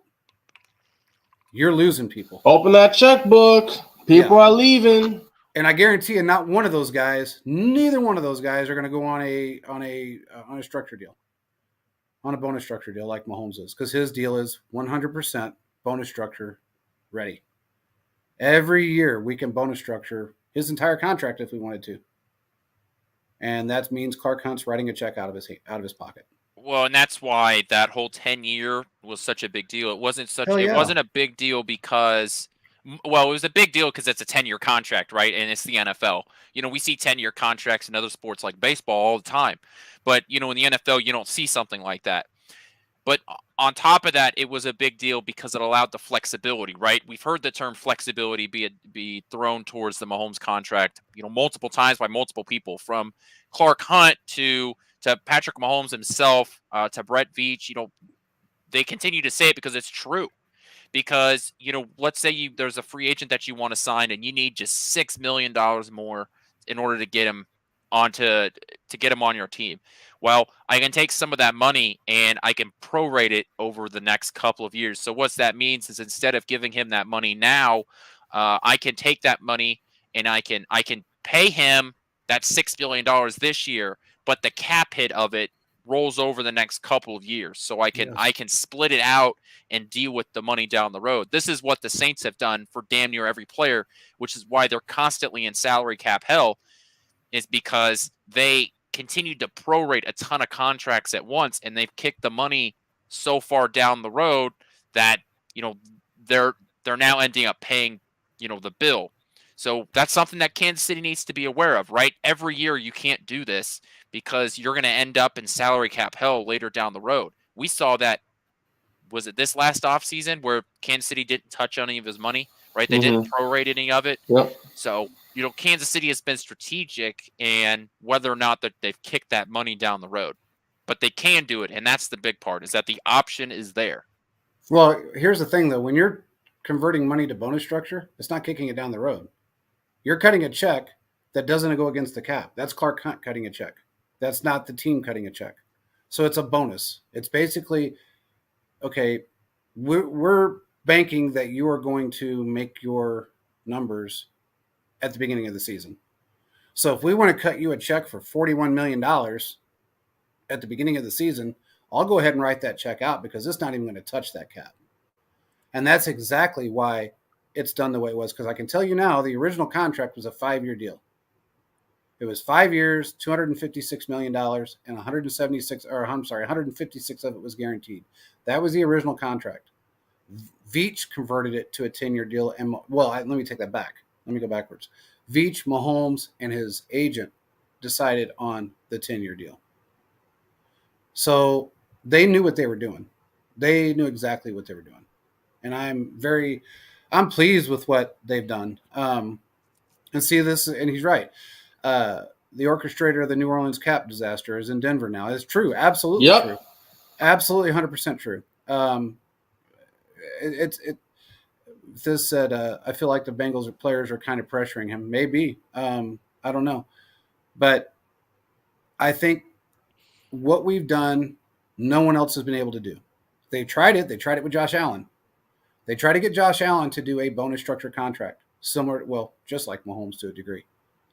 Speaker 1: you're losing people.
Speaker 2: Open that checkbook. People are leaving.
Speaker 1: And I guarantee you, not one of those guys, neither one of those guys are going to go on a structure deal, on a bonus structure deal like Mahomes is, because his deal is 100% bonus structure ready. Every year we can bonus structure his entire contract if we wanted to, and that means Clark Hunt's writing a check out of his pocket.
Speaker 3: Well, and that's why that whole 10-year was such a big deal. It wasn't a big deal because, well, it was a big deal because it's a 10-year contract, right? And it's the NFL. We see 10-year contracts in other sports like baseball all the time. But, in the NFL, you don't see something like that. But on top of that, it was a big deal because it allowed the flexibility, right? We've heard the term flexibility be thrown towards the Mahomes contract, multiple times by multiple people, from Clark Hunt to Patrick Mahomes himself, to Brett Veach. They continue to say it because it's true. Because, let's say there's a free agent that you want to sign and you need just $6 million more in order to get him to get him on your team. Well, I can take some of that money and I can prorate it over the next couple of years. So what that means is, instead of giving him that money now, I can take that money and I can pay him that $6 billion this year, but the cap hit of it rolls over the next couple of years. So I can split it out and deal with the money down the road. This is what the Saints have done for damn near every player, which is why they're constantly in salary cap hell, is because they continued to prorate a ton of contracts at once, and they've kicked the money so far down the road that they're now ending up paying the bill. So that's something that Kansas City needs to be aware of, right? Every year you can't do this because you're going to end up in salary cap hell later down the road. We saw that, was it this last offseason, where Kansas City didn't touch any of his money, right? They didn't prorate any of it.
Speaker 2: Yep.
Speaker 3: So, Kansas City has been strategic, and whether or not that they've kicked that money down the road. But they can do it, and that's the big part, is that the option is there.
Speaker 1: Well, here's the thing, though. When you're converting money to bonus structure, it's not kicking it down the road. You're cutting a check that doesn't go against the cap. That's Clark Hunt cutting a check. That's not the team cutting a check. So it's a bonus. It's basically, okay, we're banking that you are going to make your numbers at the beginning of the season. So if we want to cut you a check for $41 million at the beginning of the season, I'll go ahead and write that check out because it's not even going to touch that cap. And that's exactly why it's done the way it was, because I can tell you now, the original contract was a 5-year deal. It was 5 years, $256 million, and 156 of it was guaranteed. That was the original contract. Veach converted it to a 10-year deal. And let me take that back. Let me go backwards. Veach, Mahomes, and his agent decided on the 10-year deal. So they knew what they were doing. They knew exactly what they were doing. And I'm pleased with what they've done. And see this, and he's right. The orchestrator of the New Orleans cap disaster is in Denver now. It's true. Absolutely true. Absolutely 100% true. This said, I feel like the Bengals players are kind of pressuring him. Maybe. I don't know. But I think what we've done, no one else has been able to do. They tried it. They tried it with Josh Allen. They tried to get Josh Allen to do a bonus structure contract, just like Mahomes to a degree.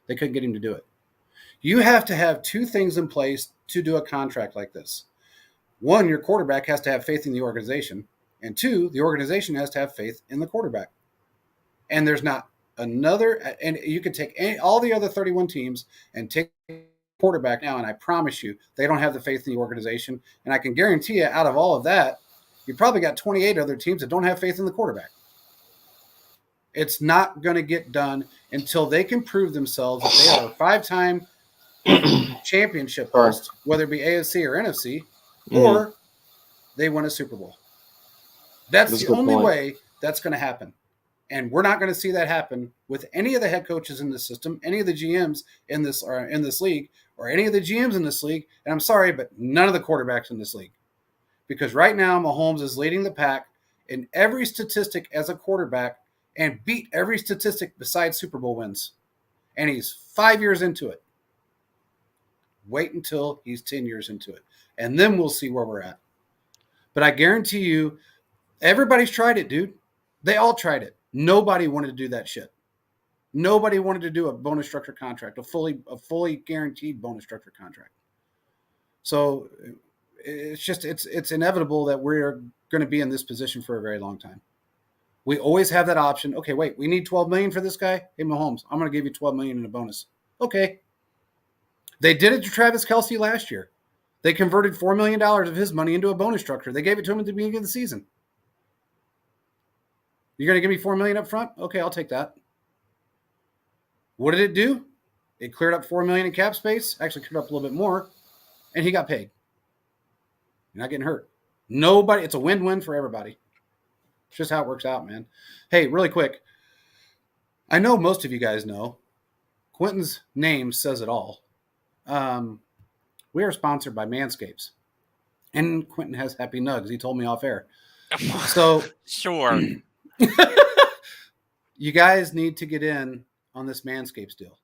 Speaker 1: They couldn't get him to do it. You have to have 2 things in place to do a contract like this. 1, your quarterback has to have faith in the organization. And 2, the organization has to have faith in the quarterback. And there's not another, and you could take all the other 31 teams and take quarterback now, and I promise you, they don't have the faith in the organization. And I can guarantee you, out of all of that, you probably got 28 other teams that don't have faith in the quarterback. It's not going to get done until they can prove themselves that they are a 5-time championship
Speaker 2: Sorry.
Speaker 1: host, whether it be AFC or NFC,
Speaker 2: Mhm.
Speaker 1: or they win a Super Bowl. That's
Speaker 2: That's a
Speaker 1: the
Speaker 2: good
Speaker 1: only
Speaker 2: point.
Speaker 1: way that's going to happen. And we're not going to see that happen with any of the head coaches in this system, any of the GMs in this league, or any of the GMs in this league. And I'm sorry, but none of the quarterbacks in this league. Because right now, Mahomes is leading the pack in every statistic as a quarterback and beat every statistic besides Super Bowl wins. And he's 5 years into it. Wait until he's 10 years into it. And then we'll see where we're at. But I guarantee you, everybody's tried it, dude. They all tried it. Nobody wanted to do that shit. Nobody wanted to do a bonus structure contract, a fully guaranteed bonus structure contract. So it's inevitable that we're going to be in this position for a very long time. We always have that option. Okay, wait, we need $12 million for this guy. Hey, Mahomes, I'm going to give you $12 million in a bonus. Okay. They did it to Travis Kelce last year. They converted $4 million of his money into a bonus structure. They gave it to him at the beginning of the season. You're going to give me $4 million up front? Okay, I'll take that. What did it do? It cleared up $4 million in cap space. Actually, cleared up a little bit more, and he got paid. You're not getting hurt. Nobody. It's a win-win for everybody. It's just how it works out, man. Hey, really quick. I know most of you guys know. Quentin's name says it all. We are sponsored by Manscapes, and Quentin has happy nugs. He told me off air. So
Speaker 3: Sure.
Speaker 1: you guys need to get in on this Manscapes deal.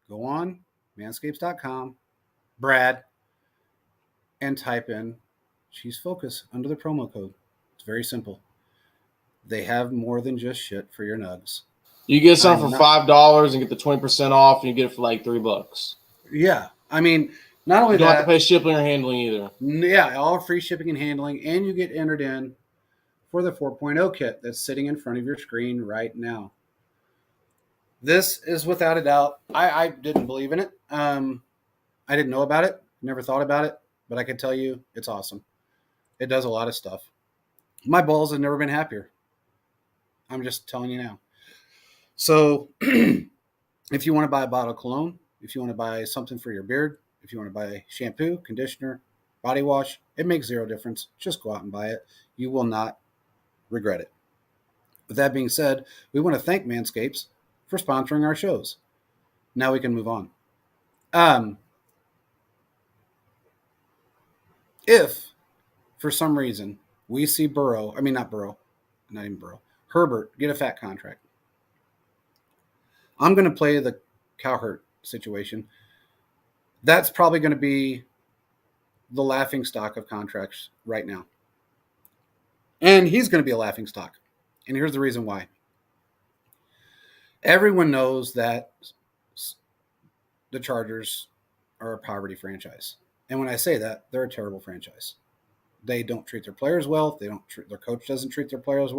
Speaker 1: Go on manscapes.com, Brad, and type in Cheese Focus under the promo code. It's very simple. They have more than just shit for your nugs.
Speaker 2: You get some
Speaker 1: I'm
Speaker 2: for
Speaker 1: not-
Speaker 2: $5 and get the 20% off, and you get it for like $3.
Speaker 1: Yeah. I mean, not only
Speaker 2: You don't have to
Speaker 1: that,
Speaker 2: pay shipping or handling either.
Speaker 1: yeah, all free shipping and handling, and you get entered in for the 4.0 kit that's sitting in front of your screen right now. This is without a doubt. I didn't believe in it. I didn't know about it. Never thought about it. But I can tell you it's awesome. It does a lot of stuff. My balls have never been happier. I'm just telling you now. So if you want to buy a bottle of cologne, if you want to buy something for your beard, if you want to buy shampoo, conditioner, body wash, it makes zero difference. Just go out and buy it. You will not regret it. With that being said, we want to thank Manscapes for sponsoring our shows. Now we can move on. If for some reason we see Herbert get a fat contract, I'm going to play the Cowherd situation. That's probably going to be the laughing stock of contracts right now. And he's going to be a laughing stock. And here's the reason why. Everyone knows that the Chargers are a poverty franchise. And when I say that, they're a terrible franchise. They don't treat their players well. Their coach doesn't treat their players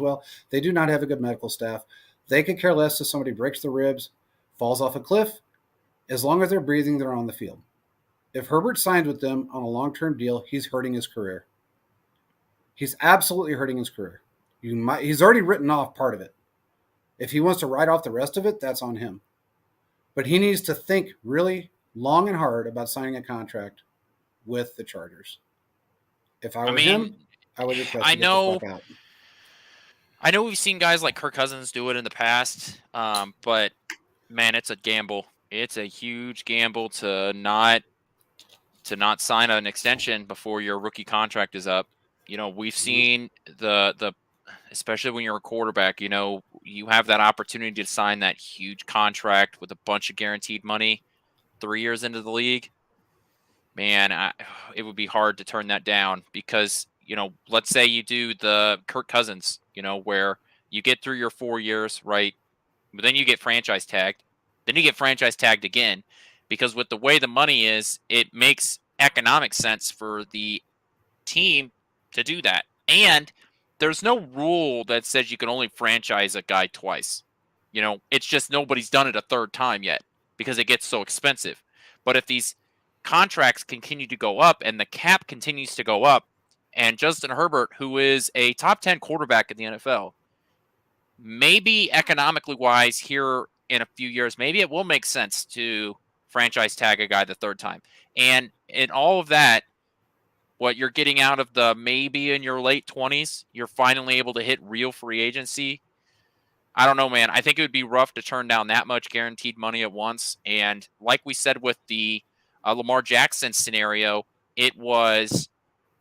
Speaker 1: well. They do not have a good medical staff. They could care less if somebody breaks their ribs, falls off a cliff. As long as they're breathing, they're on the field. If Herbert signs with them on a long-term deal, he's hurting his career. He's absolutely hurting his career. He's already written off part of it. If he wants to write off the rest of it, that's on him. But he needs to think really long and hard about signing a contract with the Chargers. If I were him, I would request to get the fuck out.
Speaker 3: I know we've seen guys like Kirk Cousins do it in the past, but man, it's a gamble. It's a huge gamble to not sign an extension before your rookie contract is up. You know, we've seen the especially when you're a quarterback, you know, you have that opportunity to sign that huge contract with a bunch of guaranteed money 3 years into the league. Man, it would be hard to turn that down because, you know, let's say you do the Kirk Cousins, you know, where you get through your 4 years, right? But then you get franchise tagged. Then you get franchise tagged again because with the way the money is, it makes economic sense for the team to do that. And there's no rule that says you can only franchise a guy twice. You know, it's just nobody's done it a third time yet because it gets so expensive. But if these contracts continue to go up and the cap continues to go up, and Justin Herbert, who is a top 10 quarterback in the NFL, maybe economically wise here in a few years, maybe it will make sense to franchise tag a guy the third time. And in all of that, what you're getting out of the maybe in your late 20s, you're finally able to hit real free agency. I don't know, man. I think it would be rough to turn down that much guaranteed money at once. And like we said with the Lamar Jackson scenario, it was,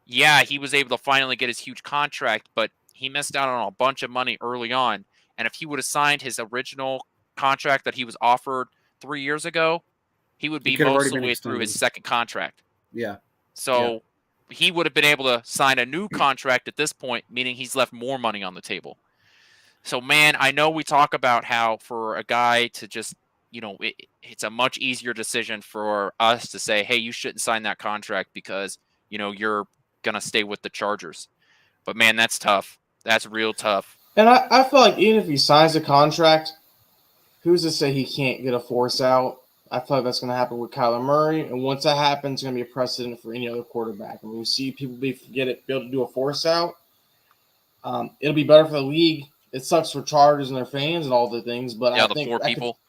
Speaker 3: yeah, he was able to finally get his huge contract, but he missed out on a bunch of money early on. And if he would have signed his original contract that he was offered 3 years ago, he would be
Speaker 1: could have
Speaker 3: most
Speaker 1: already
Speaker 3: of the
Speaker 1: been
Speaker 3: way through his
Speaker 1: extended.
Speaker 3: second contract.
Speaker 1: Yeah.
Speaker 3: So he would have been able to sign a new contract at this point, meaning he's left more money on the table. So, man, I know we talk about how for a guy to just, it's a much easier decision for us to say, hey, you shouldn't sign that contract because, you're going to stay with the Chargers. But, man, that's tough. That's real tough.
Speaker 2: And I feel like even if he signs a contract, who's to say he can't get a force out? I feel like that's going to happen with Kyler Murray. And once that happens, it's going to be a precedent for any other quarterback. And when we see people be able to do a force out, it'll be better for the league. It sucks for Chargers and their fans and all the things, but
Speaker 3: Yeah,
Speaker 2: I
Speaker 3: the
Speaker 2: think
Speaker 3: poor people.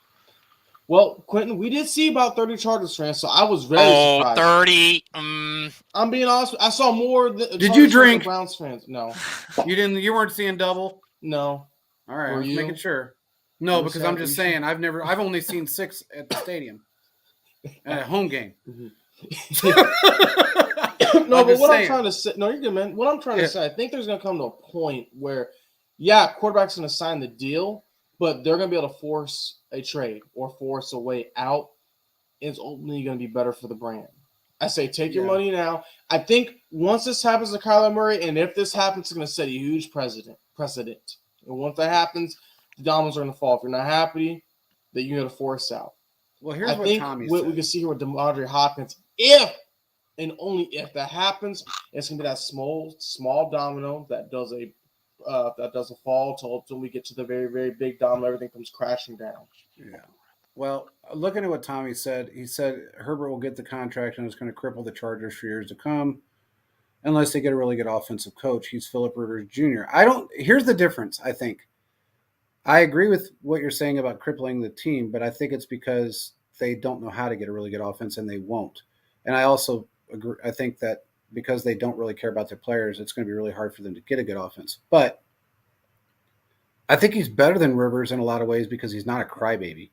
Speaker 2: Well, Quentin, we did see about 30 Chargers fans, so I was very surprised.
Speaker 3: 30.
Speaker 2: I'm being honest. I saw more.
Speaker 1: Did you drink?
Speaker 2: Than Browns fans? No,
Speaker 1: You didn't. You weren't seeing double.
Speaker 2: no.
Speaker 1: All right,
Speaker 2: Were
Speaker 1: I was
Speaker 2: you?
Speaker 1: making sure. No,
Speaker 2: You
Speaker 1: because
Speaker 2: said
Speaker 1: I'm just
Speaker 2: you
Speaker 1: saying I've only seen 6 at the stadium at a home game.
Speaker 2: No,
Speaker 1: I'm
Speaker 2: but
Speaker 1: just
Speaker 2: what I'm
Speaker 1: saying.
Speaker 2: trying to say, no, you're good, man. What I'm trying
Speaker 1: Yeah.
Speaker 2: to say, I think there's going to come to a point where, yeah, quarterback's going to sign the deal, but they're going to be able to force a trade or force a way out. It's ultimately going to be better for the brand. I say take your
Speaker 1: Yeah.
Speaker 2: money now. I think once this happens to Kyler Murray, and if this happens, it's going to set a huge precedent. And once that happens, the dominoes are going to fall. If you're not happy, that you're going to force out.
Speaker 1: Well, here's
Speaker 2: I
Speaker 1: what
Speaker 2: think
Speaker 1: Tommy
Speaker 2: what
Speaker 1: said.
Speaker 2: we can see here with DeAndre Hopkins, if and only if that happens, it's gonna be that small domino that does a fall till we get to the very, very big domino. Everything comes crashing down.
Speaker 1: Yeah. Well, looking at what Tommy said, he said Herbert will get the contract and it's going to cripple the Chargers for years to come, unless they get a really good offensive coach. He's Philip Rivers Jr. Here's the difference. I think I agree with what you're saying about crippling the team, but I think it's because they don't know how to get a really good offense and they won't. And I also agree. I think that because they don't really care about their players, it's going to be really hard for them to get a good offense. But I think he's better than Rivers in a lot of ways because he's not a crybaby.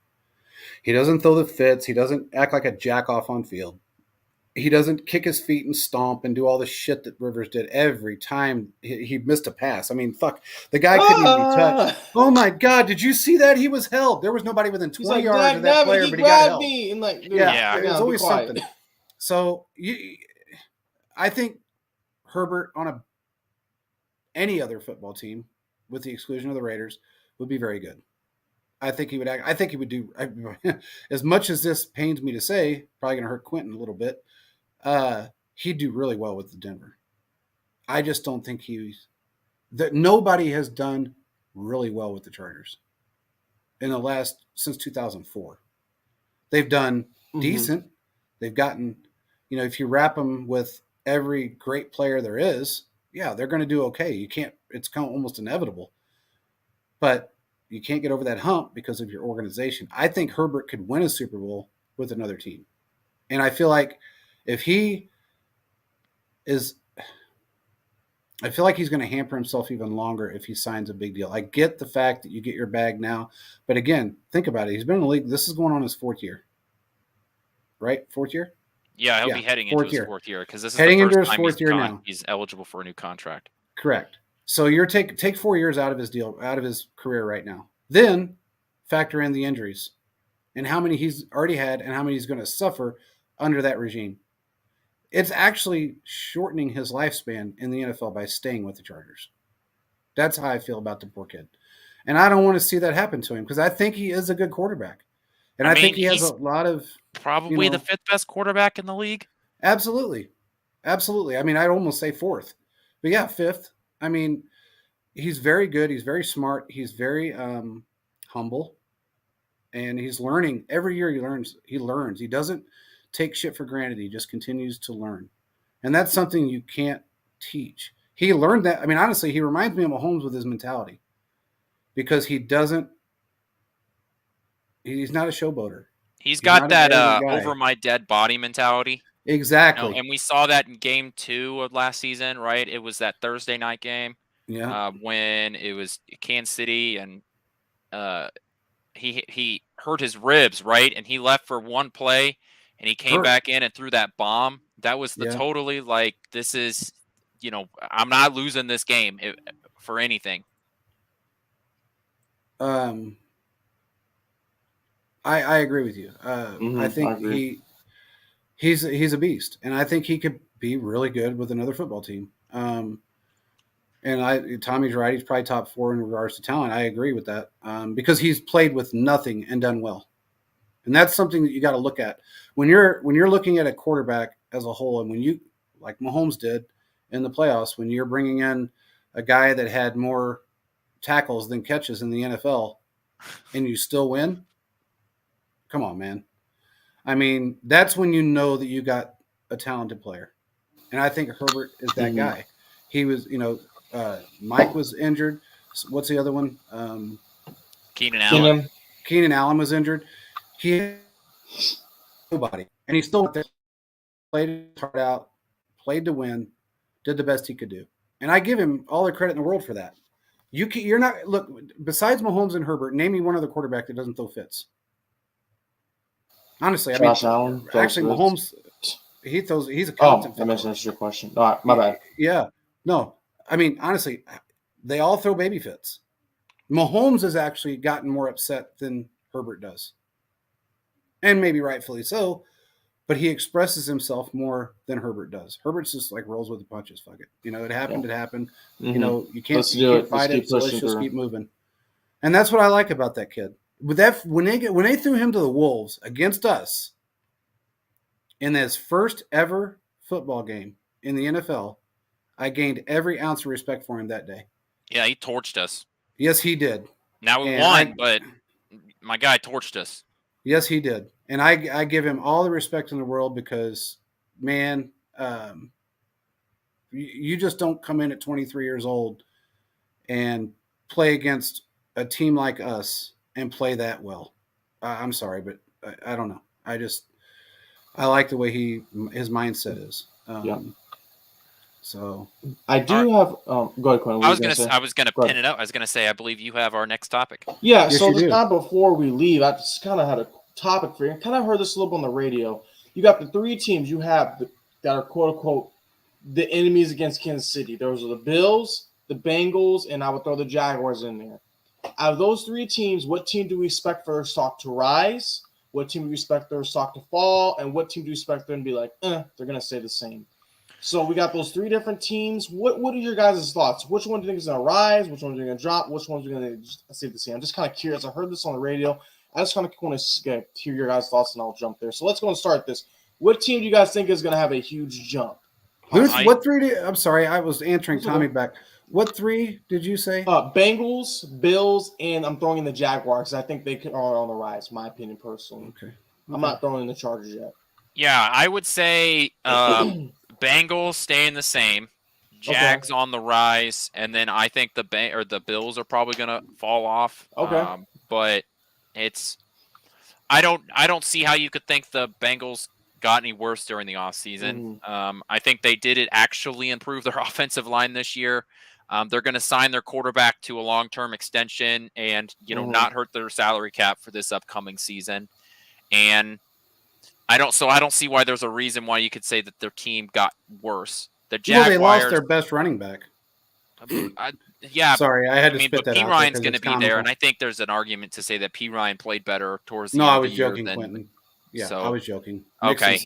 Speaker 1: He doesn't throw the fits. He doesn't act like a jack off on field. He doesn't kick his feet and stomp and do all the shit that Rivers did every time he missed a pass. I mean, fuck, the guy couldn't even be touched. Oh my God, did you see that? He was held. There was nobody within 20 yards of that player, but he got held.
Speaker 2: Me and like, dude,
Speaker 1: Yeah,
Speaker 3: Yeah.
Speaker 1: it was always something. So I think Herbert on any other football team, with the exclusion of the Raiders, would be very good. I think he would act. I think he would do as much as this pains me to say. Probably going to hurt Quentin a little bit. He'd do really well with the Denver. I just don't think that nobody has done really well with the Chargers since 2004. They've done decent. They've gotten, if you wrap them with every great player there is, yeah, they're going to do okay. You can't. It's kind of almost inevitable, but you can't get over that hump because of your organization. I think Herbert could win a Super Bowl with another team. And I feel like he's going to hamper himself even longer if he signs a big deal. I get the fact that you get your bag now, but again, think about it. He's been in the league. This is going on his 4th year, right? 4th year?
Speaker 3: Yeah, he'll be heading into his 4th year because this is the first time he's eligible for a new contract.
Speaker 1: Correct. So you're take 4 years out of his career right now. Then factor in the injuries and how many he's already had and how many he's going to suffer under that regime. It's actually shortening his lifespan in the NFL by staying with the Chargers. That's how I feel about the poor kid. And I don't want to see that happen to him because I think he is a good quarterback. And I think he has a lot of...
Speaker 3: Probably the 5th best quarterback in the league.
Speaker 1: Absolutely. Absolutely. I mean, I'd almost say 4th. But yeah, 5th. I mean, he's very good. He's very smart. He's very humble. And he's learning. Every year he learns. He doesn't take shit for granted. He just continues to learn. And that's something you can't teach. He learned that. I mean, honestly, he reminds me of Mahomes with his mentality. Because he's not a showboater.
Speaker 3: He's
Speaker 1: He's not
Speaker 3: got
Speaker 1: a
Speaker 3: that
Speaker 1: arrogant guy.
Speaker 3: over my dead body mentality.
Speaker 1: Exactly.
Speaker 3: And we saw that in game 2 of last season, right? It was that Thursday night game
Speaker 1: Yeah.
Speaker 3: when it was Kansas City, and he hurt his ribs, right? And he left for one play, and he came
Speaker 1: Hurt.
Speaker 3: back in and threw that bomb. That was the
Speaker 1: Yeah.
Speaker 3: totally like, this is, I'm not losing this game for anything.
Speaker 1: I agree with you. I think he's a beast, and I think he could be really good with another football team. And Tommy's right; he's probably top 4 in regards to talent. I agree with that because he's played with nothing and done well, and that's something that you got to look at when you're looking at a quarterback as a whole. And when you, like Mahomes did in the playoffs, when you're bringing in a guy that had more tackles than catches in the NFL, and you still win. Come on, man. I mean, that's when you know that you got a talented player. And I think Herbert is that guy. He was, Mike was injured. What's the other one?
Speaker 3: Keenan Allen.
Speaker 1: Keenan Allen was injured. He had nobody. And he still played his heart out, played to win, did the best he could do. And I give him all the credit in the world for that. You're not, look, besides Mahomes and Herbert, name me one other quarterback that doesn't throw fits. Honestly,
Speaker 2: Josh Allen.
Speaker 1: Actually, Mahomes, he's a constant.
Speaker 2: I missed your question. All right, my bad.
Speaker 1: Yeah. No, I mean, honestly, they all throw baby fits. Mahomes has actually gotten more upset than Herbert does. And maybe rightfully so, but he expresses himself more than Herbert does. Herbert's just like rolls with the punches. Fuck it. It happened, it happened.
Speaker 2: Mm-hmm.
Speaker 1: You can't fight it, so let's just keep moving. And that's what I like about that kid. With that, when they threw him to the Wolves against us in his first ever football game in the NFL, I gained every ounce of respect for him that day.
Speaker 3: Yeah, he torched us.
Speaker 1: Yes, he did.
Speaker 3: Now we won, but my guy torched us.
Speaker 1: Yes, he did. And I give him all the respect in the world because, man, you just don't come in at 23 years old and play against a team like us and play that well. I'm sorry, but I don't know. I like the way his mindset is. So
Speaker 2: I do have. Go ahead, Quinn.
Speaker 3: I was gonna pin it up. I was gonna say I believe you have our next topic.
Speaker 2: Yeah. Yes, so just kind of before we leave, I just kind of had a topic for you. I kind of heard this a little bit on the radio. You got the 3 teams you have that are quote unquote the enemies against Kansas City. Those are the Bills, the Bengals, and I would throw the Jaguars in there. Out of those 3 teams, what team do we expect for their stock to rise? What team do we expect their stock to fall? And what team do we expect them to be like, they're going to stay the same? So we got those 3 different teams. What are your guys' thoughts? Which one do you think is going to rise? Which one are going to drop? Which ones are going to stay the same? I'm just kind of curious. I heard this on the radio. I just kind of want to hear your guys' thoughts, and I'll jump there. So let's go and start this. What team do you guys think is going to have a huge jump?
Speaker 1: What 3 I'm sorry, I was answering Tommy back. What 3 did you say?
Speaker 2: Bengals, Bills, and I'm throwing in the Jaguars. I think they are on the rise, my opinion, personally.
Speaker 1: Okay.
Speaker 2: I'm not throwing in the Chargers yet.
Speaker 3: Yeah, I would say Bengals staying the same, Jags on the rise, and then I think the Bills are probably going to fall off.
Speaker 2: Okay.
Speaker 3: But I don't see how you could think the Bengals got any worse during the offseason. I think they did actually improve their offensive line this year. They're going to sign their quarterback to a long-term extension and, not hurt their salary cap for this upcoming season. And I don't see why there's a reason why you could say that their team got worse. The Jaguars,
Speaker 1: they lost their best running back.
Speaker 3: Yeah.
Speaker 1: Sorry, I had to spit that out.
Speaker 3: P. Ryan's going to be there, and I think there's an argument to say that P. Ryan played better towards the end
Speaker 1: I
Speaker 3: of
Speaker 1: was
Speaker 3: the year
Speaker 1: joking,
Speaker 3: than,
Speaker 1: Quentin. Yeah,
Speaker 3: so,
Speaker 1: I was joking.
Speaker 3: Okay.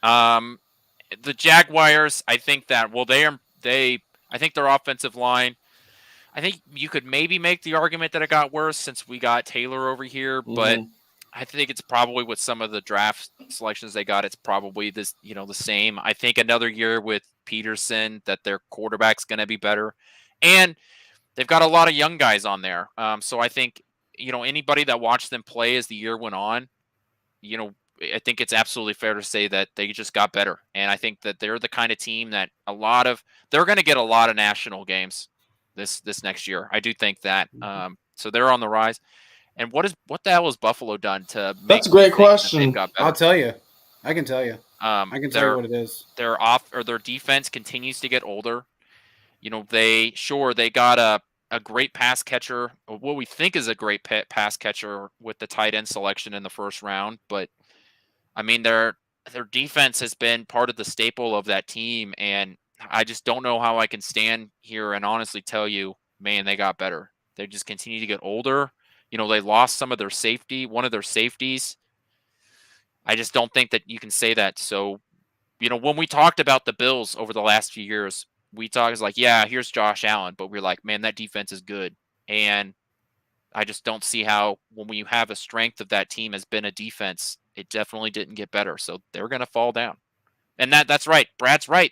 Speaker 3: The Jaguars, I think that I think their offensive line, I think you could maybe make the argument that it got worse since we got Taylor over here, but I think it's probably with some of the draft selections they got, it's probably this, the same. I think another year with Peterson that their quarterback's going to be better, and they've got a lot of young guys on there. So I think, anybody that watched them play as the year went on, I think it's absolutely fair to say that they just got better. And I think that they're the kind of team that they're going to get a lot of national games this next year. I do think that. So they're on the rise. And what the hell has Buffalo done to make
Speaker 2: That's a great
Speaker 3: me think that
Speaker 2: question.
Speaker 3: they've got better?
Speaker 1: I'll tell you. I can tell you. I can tell you what it is.
Speaker 3: Their defense continues to get older. They got a great pass catcher, or what we think is a great pass catcher with the tight end selection in the first round. But I mean, their defense has been part of the staple of that team, and I just don't know how I can stand here and honestly tell you, man, they got better. They just continue to get older. They lost one of their safeties. I just don't think that you can say that. So, when we talked about the Bills over the last few years, we talked like, yeah, here's Josh Allen, but we're like, man, that defense is good. And I just don't see how, when you have a strength of that team has been a defense, it definitely didn't get better. So they're going to fall down. And that's right. Brad's right.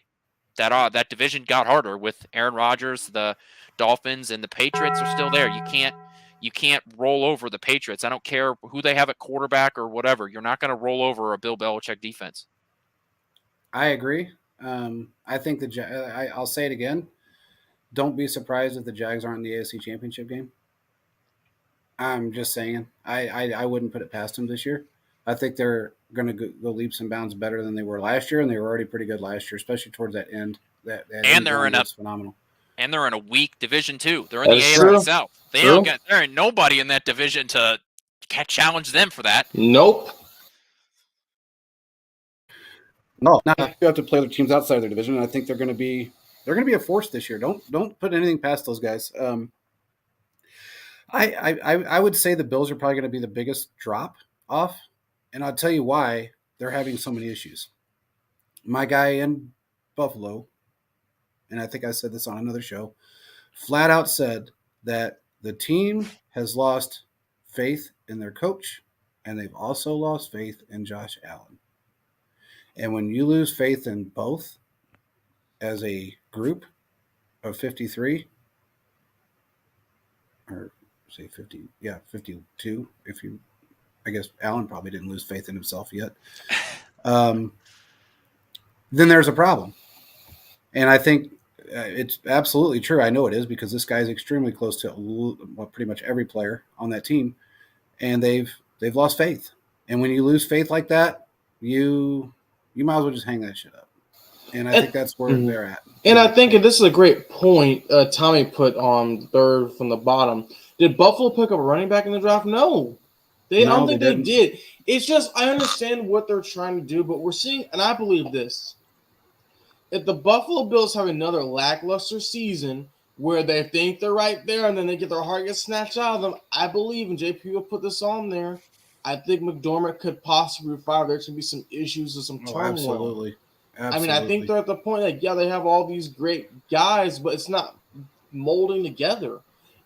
Speaker 3: That division got harder with Aaron Rodgers. The Dolphins and the Patriots are still there. You can't roll over the Patriots. I don't care who they have at quarterback or whatever. You're not going to roll over a Bill Belichick defense.
Speaker 1: I agree. I think I'll say it again. Don't be surprised if the Jags aren't in the AFC Championship game. I'm just saying. I wouldn't put it past them this year. I think they're going to go leaps and bounds better than they were last year, and they were already pretty good last year, especially towards that end. That
Speaker 3: and they're in
Speaker 1: phenomenal.
Speaker 3: And they're in a weak division too. They're in the
Speaker 2: AFC
Speaker 3: South. There ain't nobody in that division to challenge them for that.
Speaker 2: Nope.
Speaker 1: No, now you have to play the teams outside their division, and I think they're going to be a force this year. Don't put anything past those guys. I would say the Bills are probably going to be the biggest drop off, and I'll tell you why they're having so many issues. My guy in Buffalo, and I think I said this on another show, flat out said that the team has lost faith in their coach, and they've also lost faith in Josh Allen. And when you lose faith in both as a group of 53, or say 50, 52, I guess Allen probably didn't lose faith in himself yet, then there's a problem. And I think it's absolutely true. I know it is, because this guy's extremely close to pretty much every player on that team, and they've lost faith. And when you lose faith like that, you might as well just hang that shit up. And I think that's where they're at.
Speaker 2: And I think, and this is a great point Tommy put on third from the bottom. Did Buffalo pick up a running back in the draft? No. I don't think they did. It's just, I understand what they're trying to do, but we're seeing, and I believe this, if the Buffalo Bills have another lackluster season where they think they're right there and then they get their heart gets snatched out of them, I believe, and JP will put this on there, I think McDermott could possibly retire. There should be some issues and some turmoil.
Speaker 1: Absolutely.
Speaker 2: I mean, I think they're at the point like, yeah, they have all these great guys, but it's not molding together.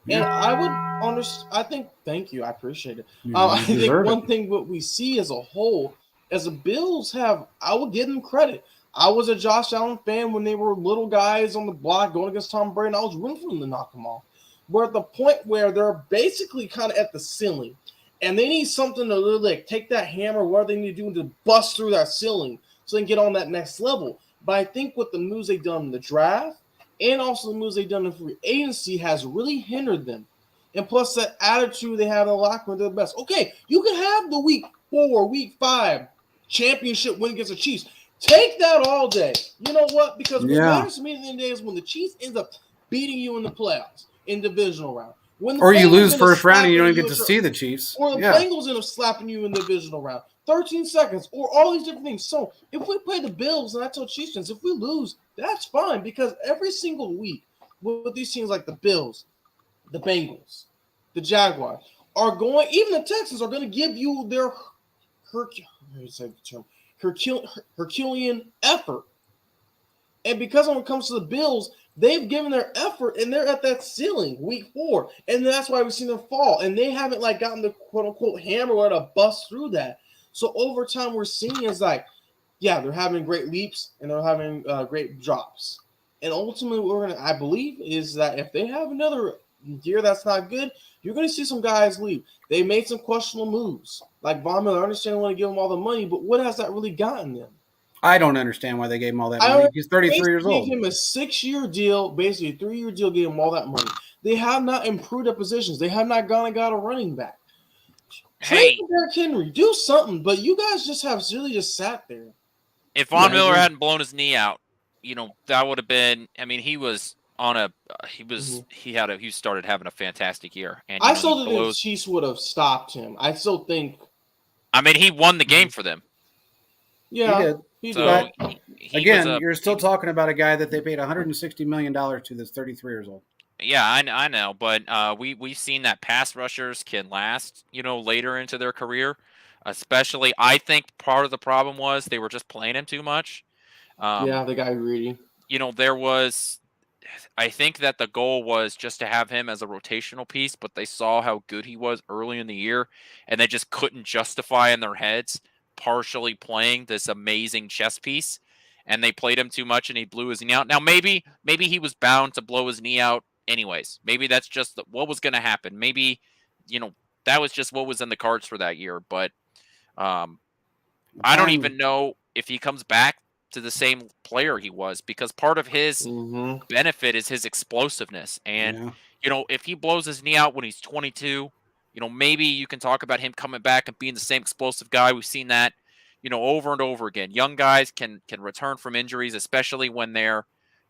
Speaker 2: And I would understand. I think, thank you, I appreciate it. I think one thing what we see as a whole, as the Bills have, I will give them credit. I was a Josh Allen fan when they were little guys on the block going against Tom Brady, and I was rooting for them to knock them off. We're at the point where they're basically kind of at the ceiling, and they need something to really like take that hammer, what they need to do to bust through that ceiling so they can get on that next level. But I think with the moves they've done in the draft and also the moves they've done in free agency has really hindered them. And plus that attitude they have in the locker room, they're the best. Okay, you can have the week 4, week 5 championship win against the Chiefs. Take that all day. You know what? Because what matters to me at the end of the day is when the Chiefs end up beating you in the playoffs, in divisional round.
Speaker 1: Or you lose first round and you don't even get to see the Chiefs.
Speaker 2: Or the Bengals end up slapping you in the divisional round. 13 seconds, or all these different things. So if we play the Bills, and I told Chiefs fans, if we lose, that's fine, because every single week with these teams like the Bills, the Bengals, the Jaguars are going, even the Texans are going to give you their Herculean effort. And because when it comes to the Bills, they've given their effort, and they're at that ceiling week 4, and that's why we've seen them fall. And they haven't like gotten the quote unquote hammer or to bust through that. So over time, we're seeing is like, yeah, they're having great leaps and they're having great drops. And ultimately, what I believe is that if they have another year that's not good, you're going to see some guys leave. They made some questionable moves, like Von Miller. I understand they want to give him all the money, but what has that really gotten them?
Speaker 1: I don't understand why they gave him all that money. He's 33 years old.
Speaker 2: They gave him a 6-year deal, basically a 3-year deal, gave him all that money. They have not improved their positions. They have not gone and got a running back. Trade
Speaker 3: Hey,
Speaker 2: for Derrick Henry. Do something. But you guys just have really just sat there.
Speaker 3: if Von
Speaker 1: I
Speaker 3: Miller
Speaker 1: agree.
Speaker 3: hadn't blown his knee out, that would have been. I mean, he was on a.
Speaker 2: Mhm.
Speaker 3: He started having a fantastic year, and
Speaker 2: I
Speaker 3: he
Speaker 2: still think the
Speaker 3: blows.
Speaker 2: Chiefs would have stopped him. I still think,
Speaker 3: I mean, he won the game
Speaker 2: Mhm.
Speaker 3: for them.
Speaker 1: He
Speaker 2: yeah,
Speaker 1: did.
Speaker 2: he
Speaker 3: So
Speaker 2: did.
Speaker 1: But
Speaker 3: he was
Speaker 1: again,
Speaker 3: a.
Speaker 1: you're still talking about a guy that they paid $160 million to that's 33 years old.
Speaker 3: Yeah, I know, but we've seen that pass rushers can last, later into their career. Especially, I think part of the problem was they were just playing him too much. Um,
Speaker 2: Yeah, they got greedy.
Speaker 3: there was, I think that the goal was just to have him as a rotational piece, but they saw how good he was early in the year, and they just couldn't justify in their heads partially playing this amazing chess piece, and they played him too much, and he blew his knee out. Now maybe he was bound to blow his knee out anyways. Maybe that's just what was going to happen. Maybe you know that was just what was in the cards for that year, but um, I don't
Speaker 1: Vaughn,
Speaker 3: even know if he comes back to the same player he was because part of his
Speaker 2: Hmm.
Speaker 3: benefit is his explosiveness. And,
Speaker 1: yeah.
Speaker 3: if he blows his knee out when he's 22, maybe you can talk about him coming back and being the same explosive guy. We've seen that, over and over again. Young guys can return from injuries, especially when they're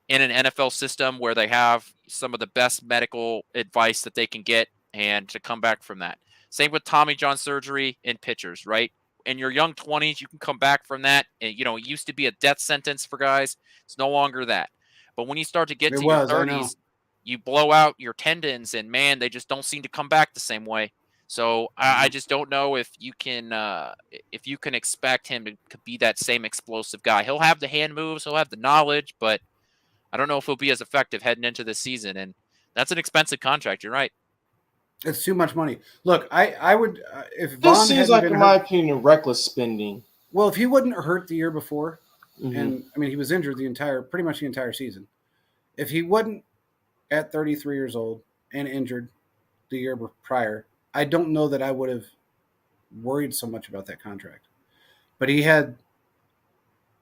Speaker 3: in an NFL system where they have some of the best medical advice that they can get and to come back from that. Same with Tommy John surgery in pitchers, right? In your young 20s, you can come back from that. And, it used to be a death sentence for guys. It's no longer that. But when you start to get
Speaker 1: It
Speaker 3: to your
Speaker 1: was, I know.
Speaker 3: 30s, you blow out your tendons, and man, they just don't seem to come back the same way. So I
Speaker 1: Mhm.
Speaker 3: just don't know if you can expect him to be that same explosive guy. He'll have the hand moves, he'll have the knowledge, but I don't know if he'll be as effective heading into this season. And that's an expensive contract. You're right.
Speaker 1: It's too much money. Look, I would if
Speaker 2: This
Speaker 1: Vaughn
Speaker 2: seems
Speaker 1: hadn't
Speaker 2: like,
Speaker 1: been
Speaker 2: in my
Speaker 1: hurt.
Speaker 2: opinion, reckless spending.
Speaker 1: Well, if he wasn't hurt the year before,
Speaker 2: Hmm.
Speaker 1: and I mean he was injured pretty much the entire season. If he wasn't at 33 years old and injured the year prior, I don't know that I would have worried so much about that contract. But he had,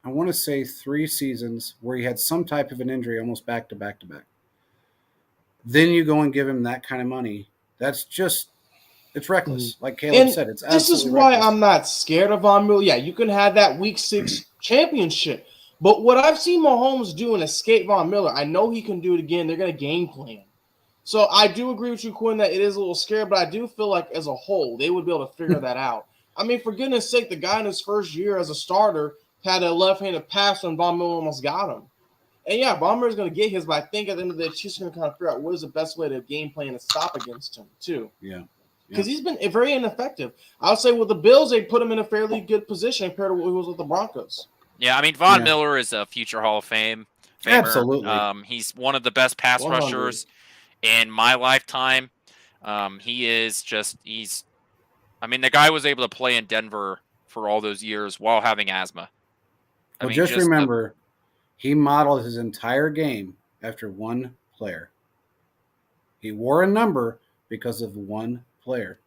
Speaker 1: I want to say, 3 seasons where he had some type of an injury almost back to back to back. Then you go and give him that kind of money. That's just, it's reckless. Like Caleb
Speaker 2: And
Speaker 1: said, it's
Speaker 2: this is
Speaker 1: absolutely
Speaker 2: why
Speaker 1: reckless.
Speaker 2: I'm not scared of Von Miller. Yeah, you can have that Week 6 championship. But what I've seen Mahomes do and escape Von Miller, I know he can do it again. They're going to game plan. So I do agree with you, Quinn, that it is a little scary, but I do feel like as a whole, they would be able to figure that out. I mean, for goodness sake, the guy in his first year as a starter had a left-handed pass when Von Miller almost got him. And yeah, Von Miller's going to get his, but I think at the end of the day, Chiefs are going to kind of figure out what is the best way to game plan and stop against him, too.
Speaker 1: Yeah.
Speaker 2: Because he's been very ineffective. I would say with the Bills, they put him in a fairly good position compared to what he was with the Broncos.
Speaker 3: Yeah, I mean Von
Speaker 1: Yeah.
Speaker 3: Miller is a future Hall of famer.
Speaker 1: Absolutely.
Speaker 3: He's one of the best pass
Speaker 2: 100.
Speaker 3: rushers in my lifetime. He is just he's. I mean, the guy was able to play in Denver for all those years while having asthma. I
Speaker 1: Well,
Speaker 3: mean,
Speaker 1: just
Speaker 3: just the
Speaker 1: remember, he modeled his entire game after one player. He wore a number because of one player.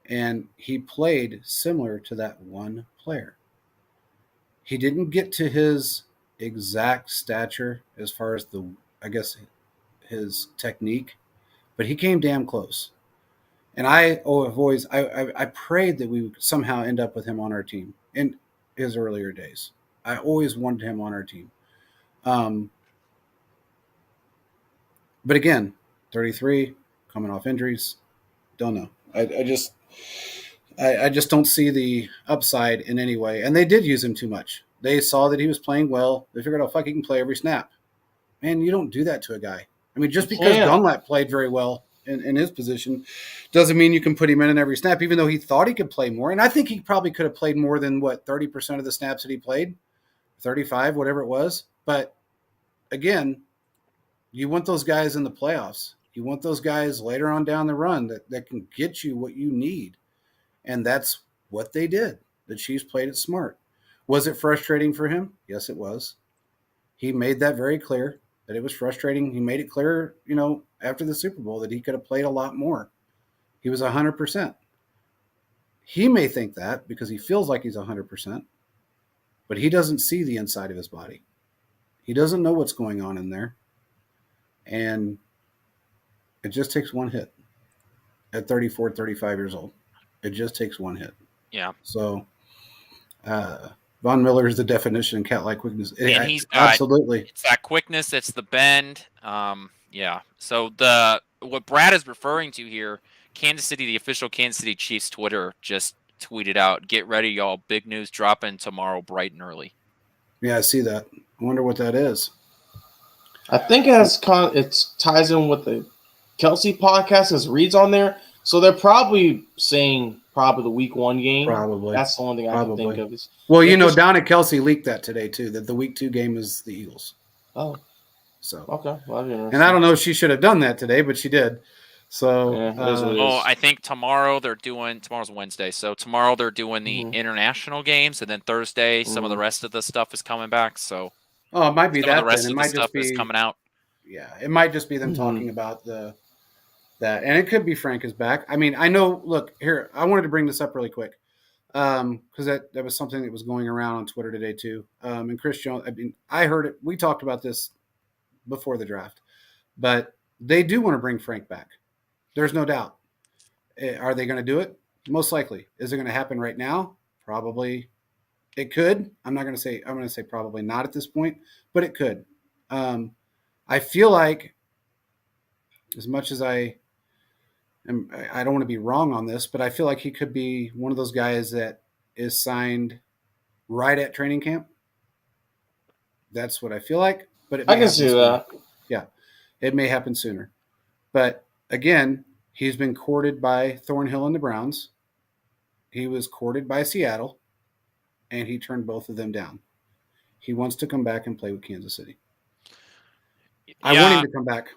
Speaker 1: And he played similar to that one player. He didn't get to his exact stature as far as I guess, his technique, but he came damn close. And have always, I prayed that we would somehow end up with him on our team in his earlier days. I always wanted him on our team. Um, but again, 33, coming off injuries, don't know. I just don't see the upside in any way. And they did use him too much. They saw that he was playing well. They figured, oh, fuck, he can play every snap. Man, you don't do that to a guy. I mean, just
Speaker 2: You
Speaker 1: because
Speaker 2: can't.
Speaker 1: Dunlap played very well in his position doesn't mean you can put him in every snap, even though he thought he could play more. And I think he probably could have played more than, 30% of the snaps that he played, 35, whatever it was. But again, you want those guys in the playoffs. You want those guys later on down the run that can get you what you need. And that's what they did. The Chiefs played it smart. Was it frustrating for him? Yes, it was. He made that very clear that it was frustrating. He made it clear, after the Super Bowl that he could have played a lot more. He was 100%. He may think that because he feels like he's 100%, but he doesn't see the inside of his body. He doesn't know what's going on in there. And it just takes one hit at 34, 35 years old. It just takes one hit.
Speaker 3: Yeah.
Speaker 1: So Von Miller is the definition of cat-like quickness.
Speaker 3: And he's got
Speaker 1: Absolutely.
Speaker 3: It's that quickness, it's the bend. Yeah. So what Brad is referring to here, Kansas City, the official Kansas City Chiefs Twitter just tweeted out, "Get ready, y'all! Big news dropping tomorrow, bright and early."
Speaker 1: Yeah, I see that. I wonder what that is.
Speaker 2: I think it ties in with the Kelsey podcast as Reed's on there. So they're probably saying the week 1 game.
Speaker 1: Probably.
Speaker 2: That's the only thing I can think of.
Speaker 1: Well, Donna Kelsey leaked that today too, that the week 2 game is the Eagles.
Speaker 2: Oh.
Speaker 1: So
Speaker 2: okay. Well,
Speaker 1: and I don't know if she should have done that today, but she did. So
Speaker 3: I think tomorrow's Wednesday. So tomorrow they're doing the international games, and then Thursday some of the rest of the stuff is coming back. So
Speaker 1: it might be
Speaker 3: some
Speaker 1: that.
Speaker 3: Of the rest
Speaker 1: then.
Speaker 3: of the stuff is coming out.
Speaker 1: Yeah, it might just be them talking about that, and it could be Frank is back. I mean, I know. Look here, I wanted to bring this up really quick because that was something that was going around on Twitter today too. And Chris Jones. I mean, I heard it. We talked about this before the draft, but they do want to bring Frank back. There's no doubt. Are they going to do it? Most likely. Is it going to happen right now? Probably. It could. I'm going to say probably not at this point, but it could. I feel like, as much as I don't want to be wrong on this, but I feel like he could be one of those guys that is signed right at training camp. That's what I feel like. But
Speaker 2: I can see that.
Speaker 1: Yeah, it may happen sooner. But again, he's been courted by Thornhill and the Browns. He was courted by Seattle, and he turned both of them down. He wants to come back and play with Kansas City. I want him to come back.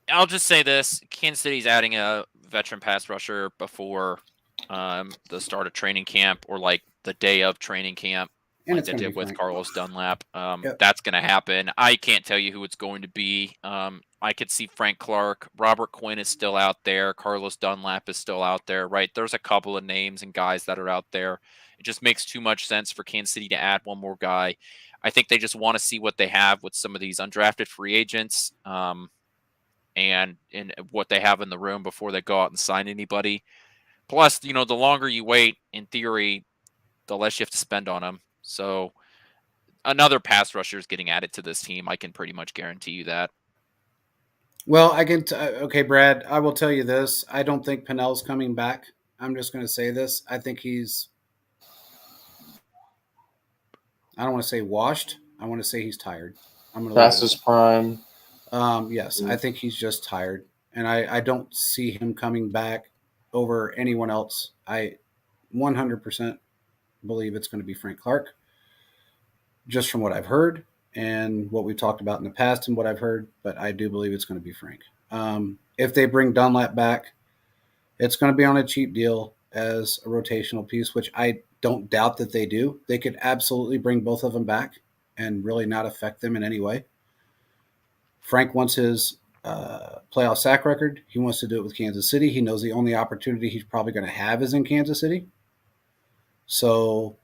Speaker 3: I'll just say this. Kansas City's adding a veteran pass rusher before the start of training camp or like the day of training camp.
Speaker 1: And
Speaker 3: like they did with Carlos Dunlap. That's going to happen. I can't tell you who it's going to be. I could see Frank Clark. Robert Quinn is still out there. Carlos Dunlap is still out there, right? There's a couple of names and guys that are out there. It just makes too much sense for Kansas City to add one more guy. I think they just want to see what they have with some of these undrafted free agents and what they have in the room before they go out and sign anybody. Plus, the longer you wait, in theory, the less you have to spend on them. So another pass rusher is getting added to this team. I can pretty much guarantee you that.
Speaker 1: Well, okay, Brad, I will tell you this. I don't think Pennell's coming back. I'm just going to say this. I think I don't want to say washed. I want to say he's tired. I'm going to
Speaker 2: past his prime.
Speaker 1: Yes, I think he's just tired. And I don't see him coming back over anyone else. I 100% believe it's going to be Frank Clark, just from what I've heard and what we've talked about in the past and what I've heard, but I do believe it's going to be Frank. If they bring Dunlap back, it's going to be on a cheap deal as a rotational piece, which I don't doubt that they do. They could absolutely bring both of them back and really not affect them in any way. Frank wants his playoff sack record. He wants to do it with Kansas City. He knows the only opportunity he's probably going to have is in Kansas City. So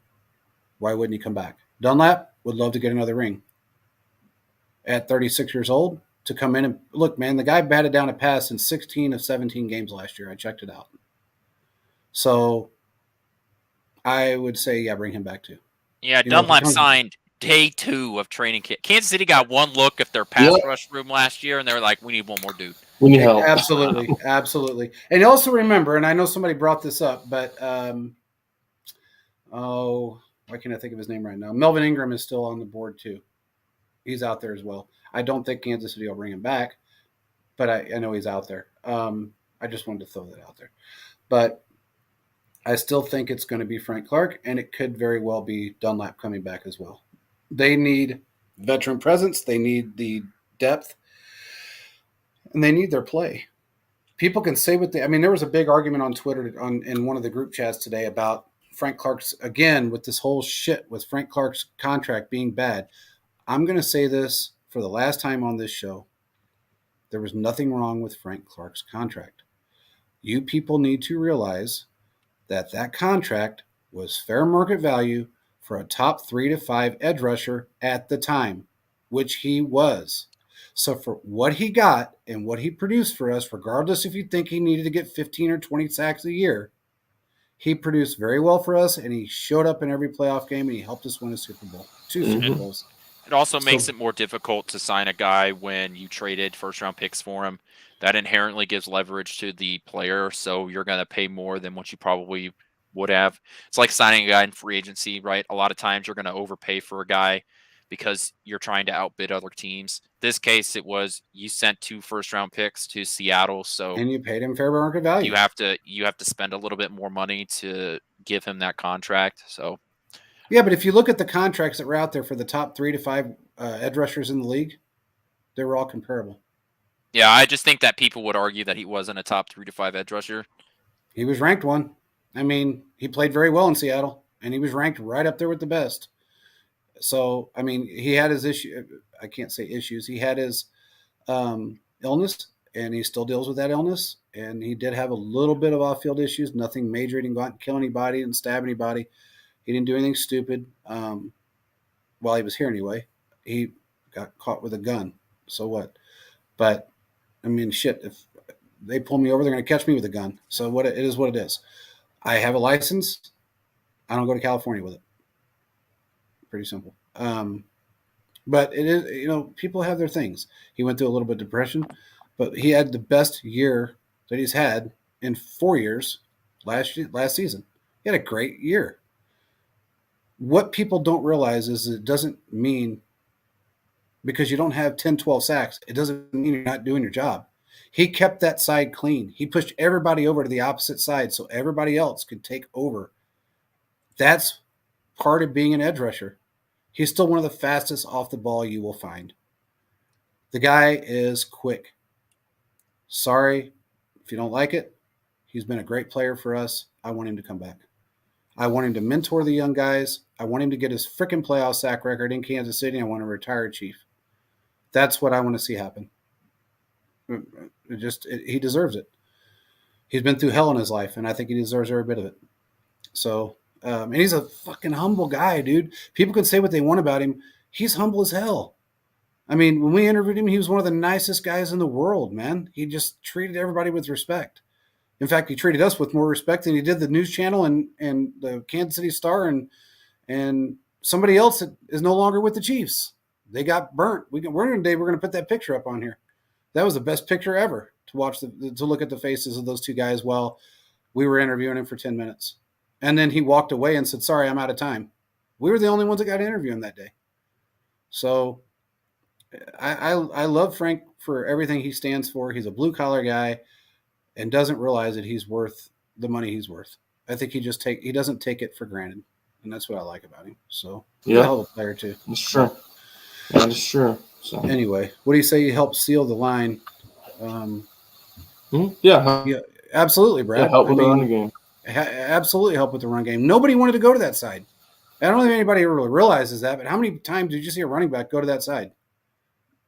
Speaker 1: why wouldn't he come back? Dunlap would love to get another ring. At 36 years old, to come in and look, man, the guy batted down a pass in 16 of 17 games last year. I checked it out. So I would say, yeah, bring him back too.
Speaker 3: Yeah, Dunlap signed day 2 of training camp. Kansas City got one look at their pass rush room last year, and they were like, we need one more dude.
Speaker 2: We need help.
Speaker 1: Absolutely. Absolutely. And also remember, and I know somebody brought this up, but why can't I think of his name right now? Melvin Ingram is still on the board too. He's out there as well. I don't think Kansas City will bring him back, but I know he's out there. I just wanted to throw that out there. But I still think it's going to be Frank Clark, and it could very well be Dunlap coming back as well. They need veteran presence. They need the depth, and they need their play. People can say what there was a big argument on Twitter in one of the group chats today about Frank Clark's, again, with this whole shit with Frank Clark's contract being bad. I'm going to say this for the last time on this show. There was nothing wrong with Frank Clark's contract. You people need to realize that contract was fair market value for a top 3 to 5 edge rusher at the time, which he was. So for what he got and what he produced for us, regardless if you think he needed to get 15 or 20 sacks a year, He produced very well for us, and he showed up in every playoff game, and he helped us win a Super Bowl, 2 Super Bowls.
Speaker 3: It also
Speaker 1: So-
Speaker 3: makes it more difficult to sign a guy when you traded first-round picks for him. That inherently gives leverage to the player, so you're going to pay more than what you probably would have. It's like signing a guy in free agency, right? A lot of times you're going to overpay for a guy because you're trying to outbid other teams. This case, it was you sent 2 first-round picks to Seattle, so
Speaker 1: And you paid him fair market value.
Speaker 3: you have to spend a little bit more money to give him that contract. So
Speaker 1: Yeah, but if you look at the contracts that were out there for the top 3 to 5 edge rushers in the league, they were all comparable.
Speaker 3: yeah, I just think that people would argue that he wasn't a top 3 to 5 edge rusher.
Speaker 1: He was ranked one. I mean, he played very well in Seattle, and he was ranked right up there with the best. So, I mean, he had his issue. I can't say issues. He had his illness, and he still deals with that illness. And he did have a little bit of off-field issues. Nothing major. He didn't go out and kill anybody. Didn't stab anybody. He didn't do anything stupid. While he was here, anyway, he got caught with a gun. So what? But I mean, shit. If they pull me over, they're going to catch me with a gun. So what? It is what it is. I have a license. I don't go to California with it. Pretty simple. But it is, you know, people have their things. He went through a little bit of depression, but he had the best year that he's had in 4 years last season. He had a great year. What people don't realize is it doesn't mean because you don't have 10, 12 sacks, it doesn't mean you're not doing your job. He kept that side clean. He pushed everybody over to the opposite side so everybody else could take over. That's part of being an edge rusher. He's still one of the fastest off the ball you will find. The guy is quick. Sorry if you don't like it. He's been a great player for us. I want him to come back. I want him to mentor the young guys. I want him to get his freaking playoff sack record in Kansas City. I want to retire Chief. That's what I want to see happen. He deserves it. He's been through hell in his life, and I think he deserves every bit of it. So, and he's a fucking humble guy, dude. People can say what they want about him. He's humble as hell. I mean, when we interviewed him, he was one of the nicest guys in the world, man. He just treated everybody with respect. In fact, he treated us with more respect than he did the news channel and the Kansas City Star and somebody else that is no longer with the Chiefs. They got burnt. We're going to put that picture up on here. That was the best picture ever to watch to look at the faces of those two guys while we were interviewing him for 10 minutes. And then he walked away and said, "Sorry, I'm out of time." We were the only ones that got to interview him that day. So I love Frank for everything he stands for. He's a blue collar guy and doesn't realize that he's worth the money he's worth. I think he doesn't take it for granted. And that's what I like about him. So he's a hell of a player too.
Speaker 2: That's true. That is true. So
Speaker 1: anyway, what do you say you helped seal the line?
Speaker 2: Yeah,
Speaker 1: absolutely, Brad.
Speaker 2: yeah, help with the running game.
Speaker 1: Absolutely help with the run game. Nobody wanted to go to that side. I don't think anybody really realizes that, but how many times did you see a running back go to that side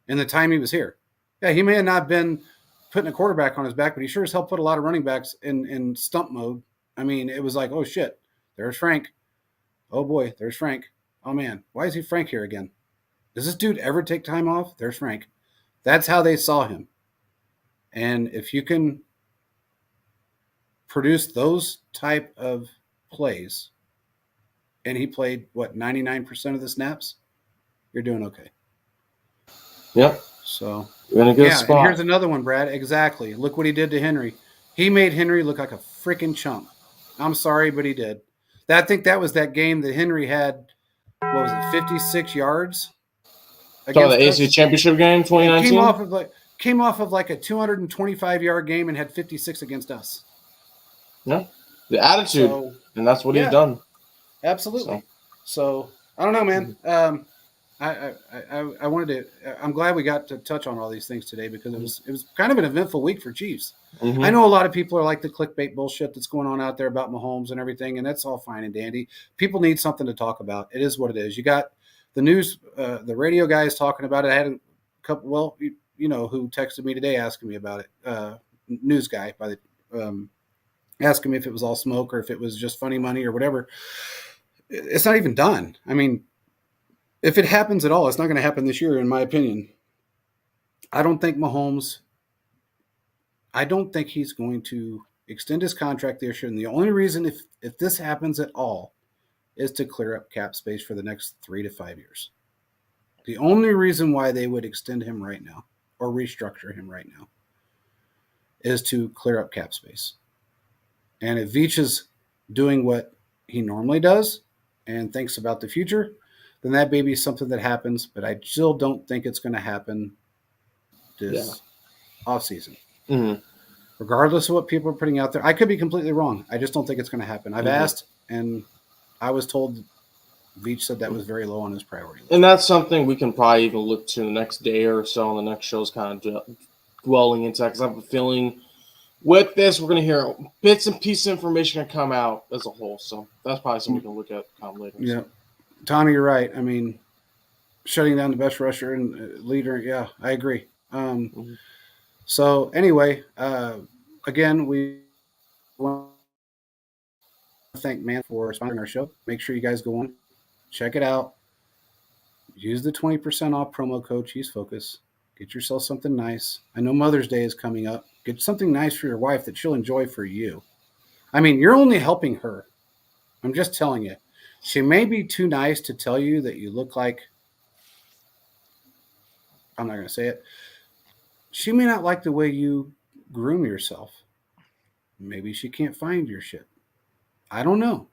Speaker 1: in the time he was here? Yeah, he may have not been putting a quarterback on his back, but he sure as hell put a lot of running backs in stump mode. I mean, it was like, oh, shit, there's Frank. Oh, boy, there's Frank. Oh, man, why is he Frank here again? Does this dude ever take time off? There's Frank. That's how they saw him. And if you can produce those type of plays, and he played, 99% of the snaps, you're doing okay.
Speaker 2: Yep.
Speaker 1: So,
Speaker 2: you're in a good spot.
Speaker 1: And here's another one, Brad. Exactly. Look what he did to Henry. He made Henry look like a freaking chump. I'm sorry, but he did. I think that was that game that Henry had, 56 yards?
Speaker 2: The AFC Championship game, 2019?
Speaker 1: Came off of like a 225-yard game and had 56 against us.
Speaker 2: Yeah. The attitude. And that's what he's done.
Speaker 1: Absolutely. So I don't know, man. I wanted to. I'm glad we got to touch on all these things today because it was kind of an eventful week for Chiefs. Mm-hmm. I know a lot of people are like the clickbait bullshit that's going on out there about Mahomes and everything, and that's all fine and dandy. People need something to talk about. It is what it is. You got the news, the radio guys talking about it. I had a couple. Well, you know who texted me today asking me about it. News guy by the asking me if it was all smoke or if it was just funny money or whatever. It's not even done. I mean, if it happens at all, it's not going to happen this year, in my opinion. I don't think he's going to extend his contract this year. And the only reason if this happens at all is to clear up cap space for the next 3 to 5 years. The only reason why they would extend him right now or restructure him right now is to clear up cap space. And if Veach is doing what he normally does and thinks about the future, then that may be something that happens. But I still don't think it's going to happen this offseason.
Speaker 2: Mm-hmm.
Speaker 1: Regardless of what people are putting out there. I could be completely wrong. I just don't think it's going to happen. I've asked, and I was told Veach said that was very low on his priority list.
Speaker 2: And that's something we can probably even look to the next day or so on the next show's kind of dwelling into that, because I have a feeling with this, we're going to hear bits and pieces of information going to come out as a whole. So that's probably something we can look at later.
Speaker 1: Yeah. Tommy, you're right. I mean, shutting down the best rusher and leader, yeah, I agree. So anyway, again, we want to thank Man for sponsoring our show. Make sure you guys go on, check it out. Use the 20% off promo code Chiefs Focus. Get yourself something nice. I know Mother's Day is coming up. Get something nice for your wife that she'll enjoy for you. I mean, you're only helping her. I'm just telling you. She may be too nice to tell you that you look like, I'm not going to say it. She may not like the way you groom yourself. Maybe she can't find your shit. I don't know.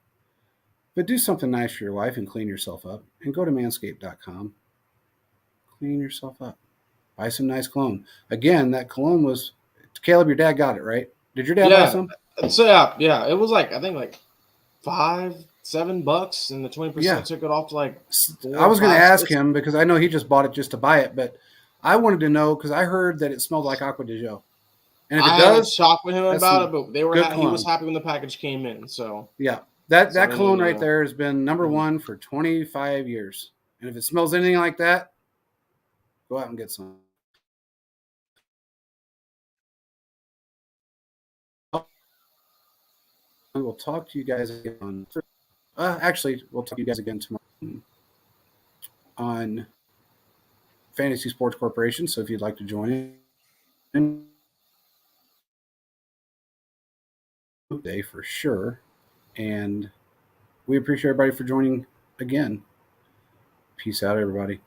Speaker 1: But do something nice for your wife and clean yourself up. And go to manscaped.com. Clean yourself up. Buy some nice cologne. Again, that cologne was, Caleb, your dad got it, right? Did your dad buy some?
Speaker 2: So yeah, it was like, I think like $5-7, and the 20% took it off to like
Speaker 1: I was going to ask him because I know he just bought it just to buy it, but I wanted to know because I heard that it smelled like Aqua de Joe. And if it does,
Speaker 2: was shocked with him about it, but they were he was happy when the package came in. So
Speaker 1: yeah, that cologne right there has been number one for 25 years. And if it smells anything like that, go out and get some. We'll talk to you guys again on. Actually, we'll talk to you guys again tomorrow on Fantasy Sports Corporation. So if you'd like to join in, day for sure. And we appreciate everybody for joining again. Peace out, everybody.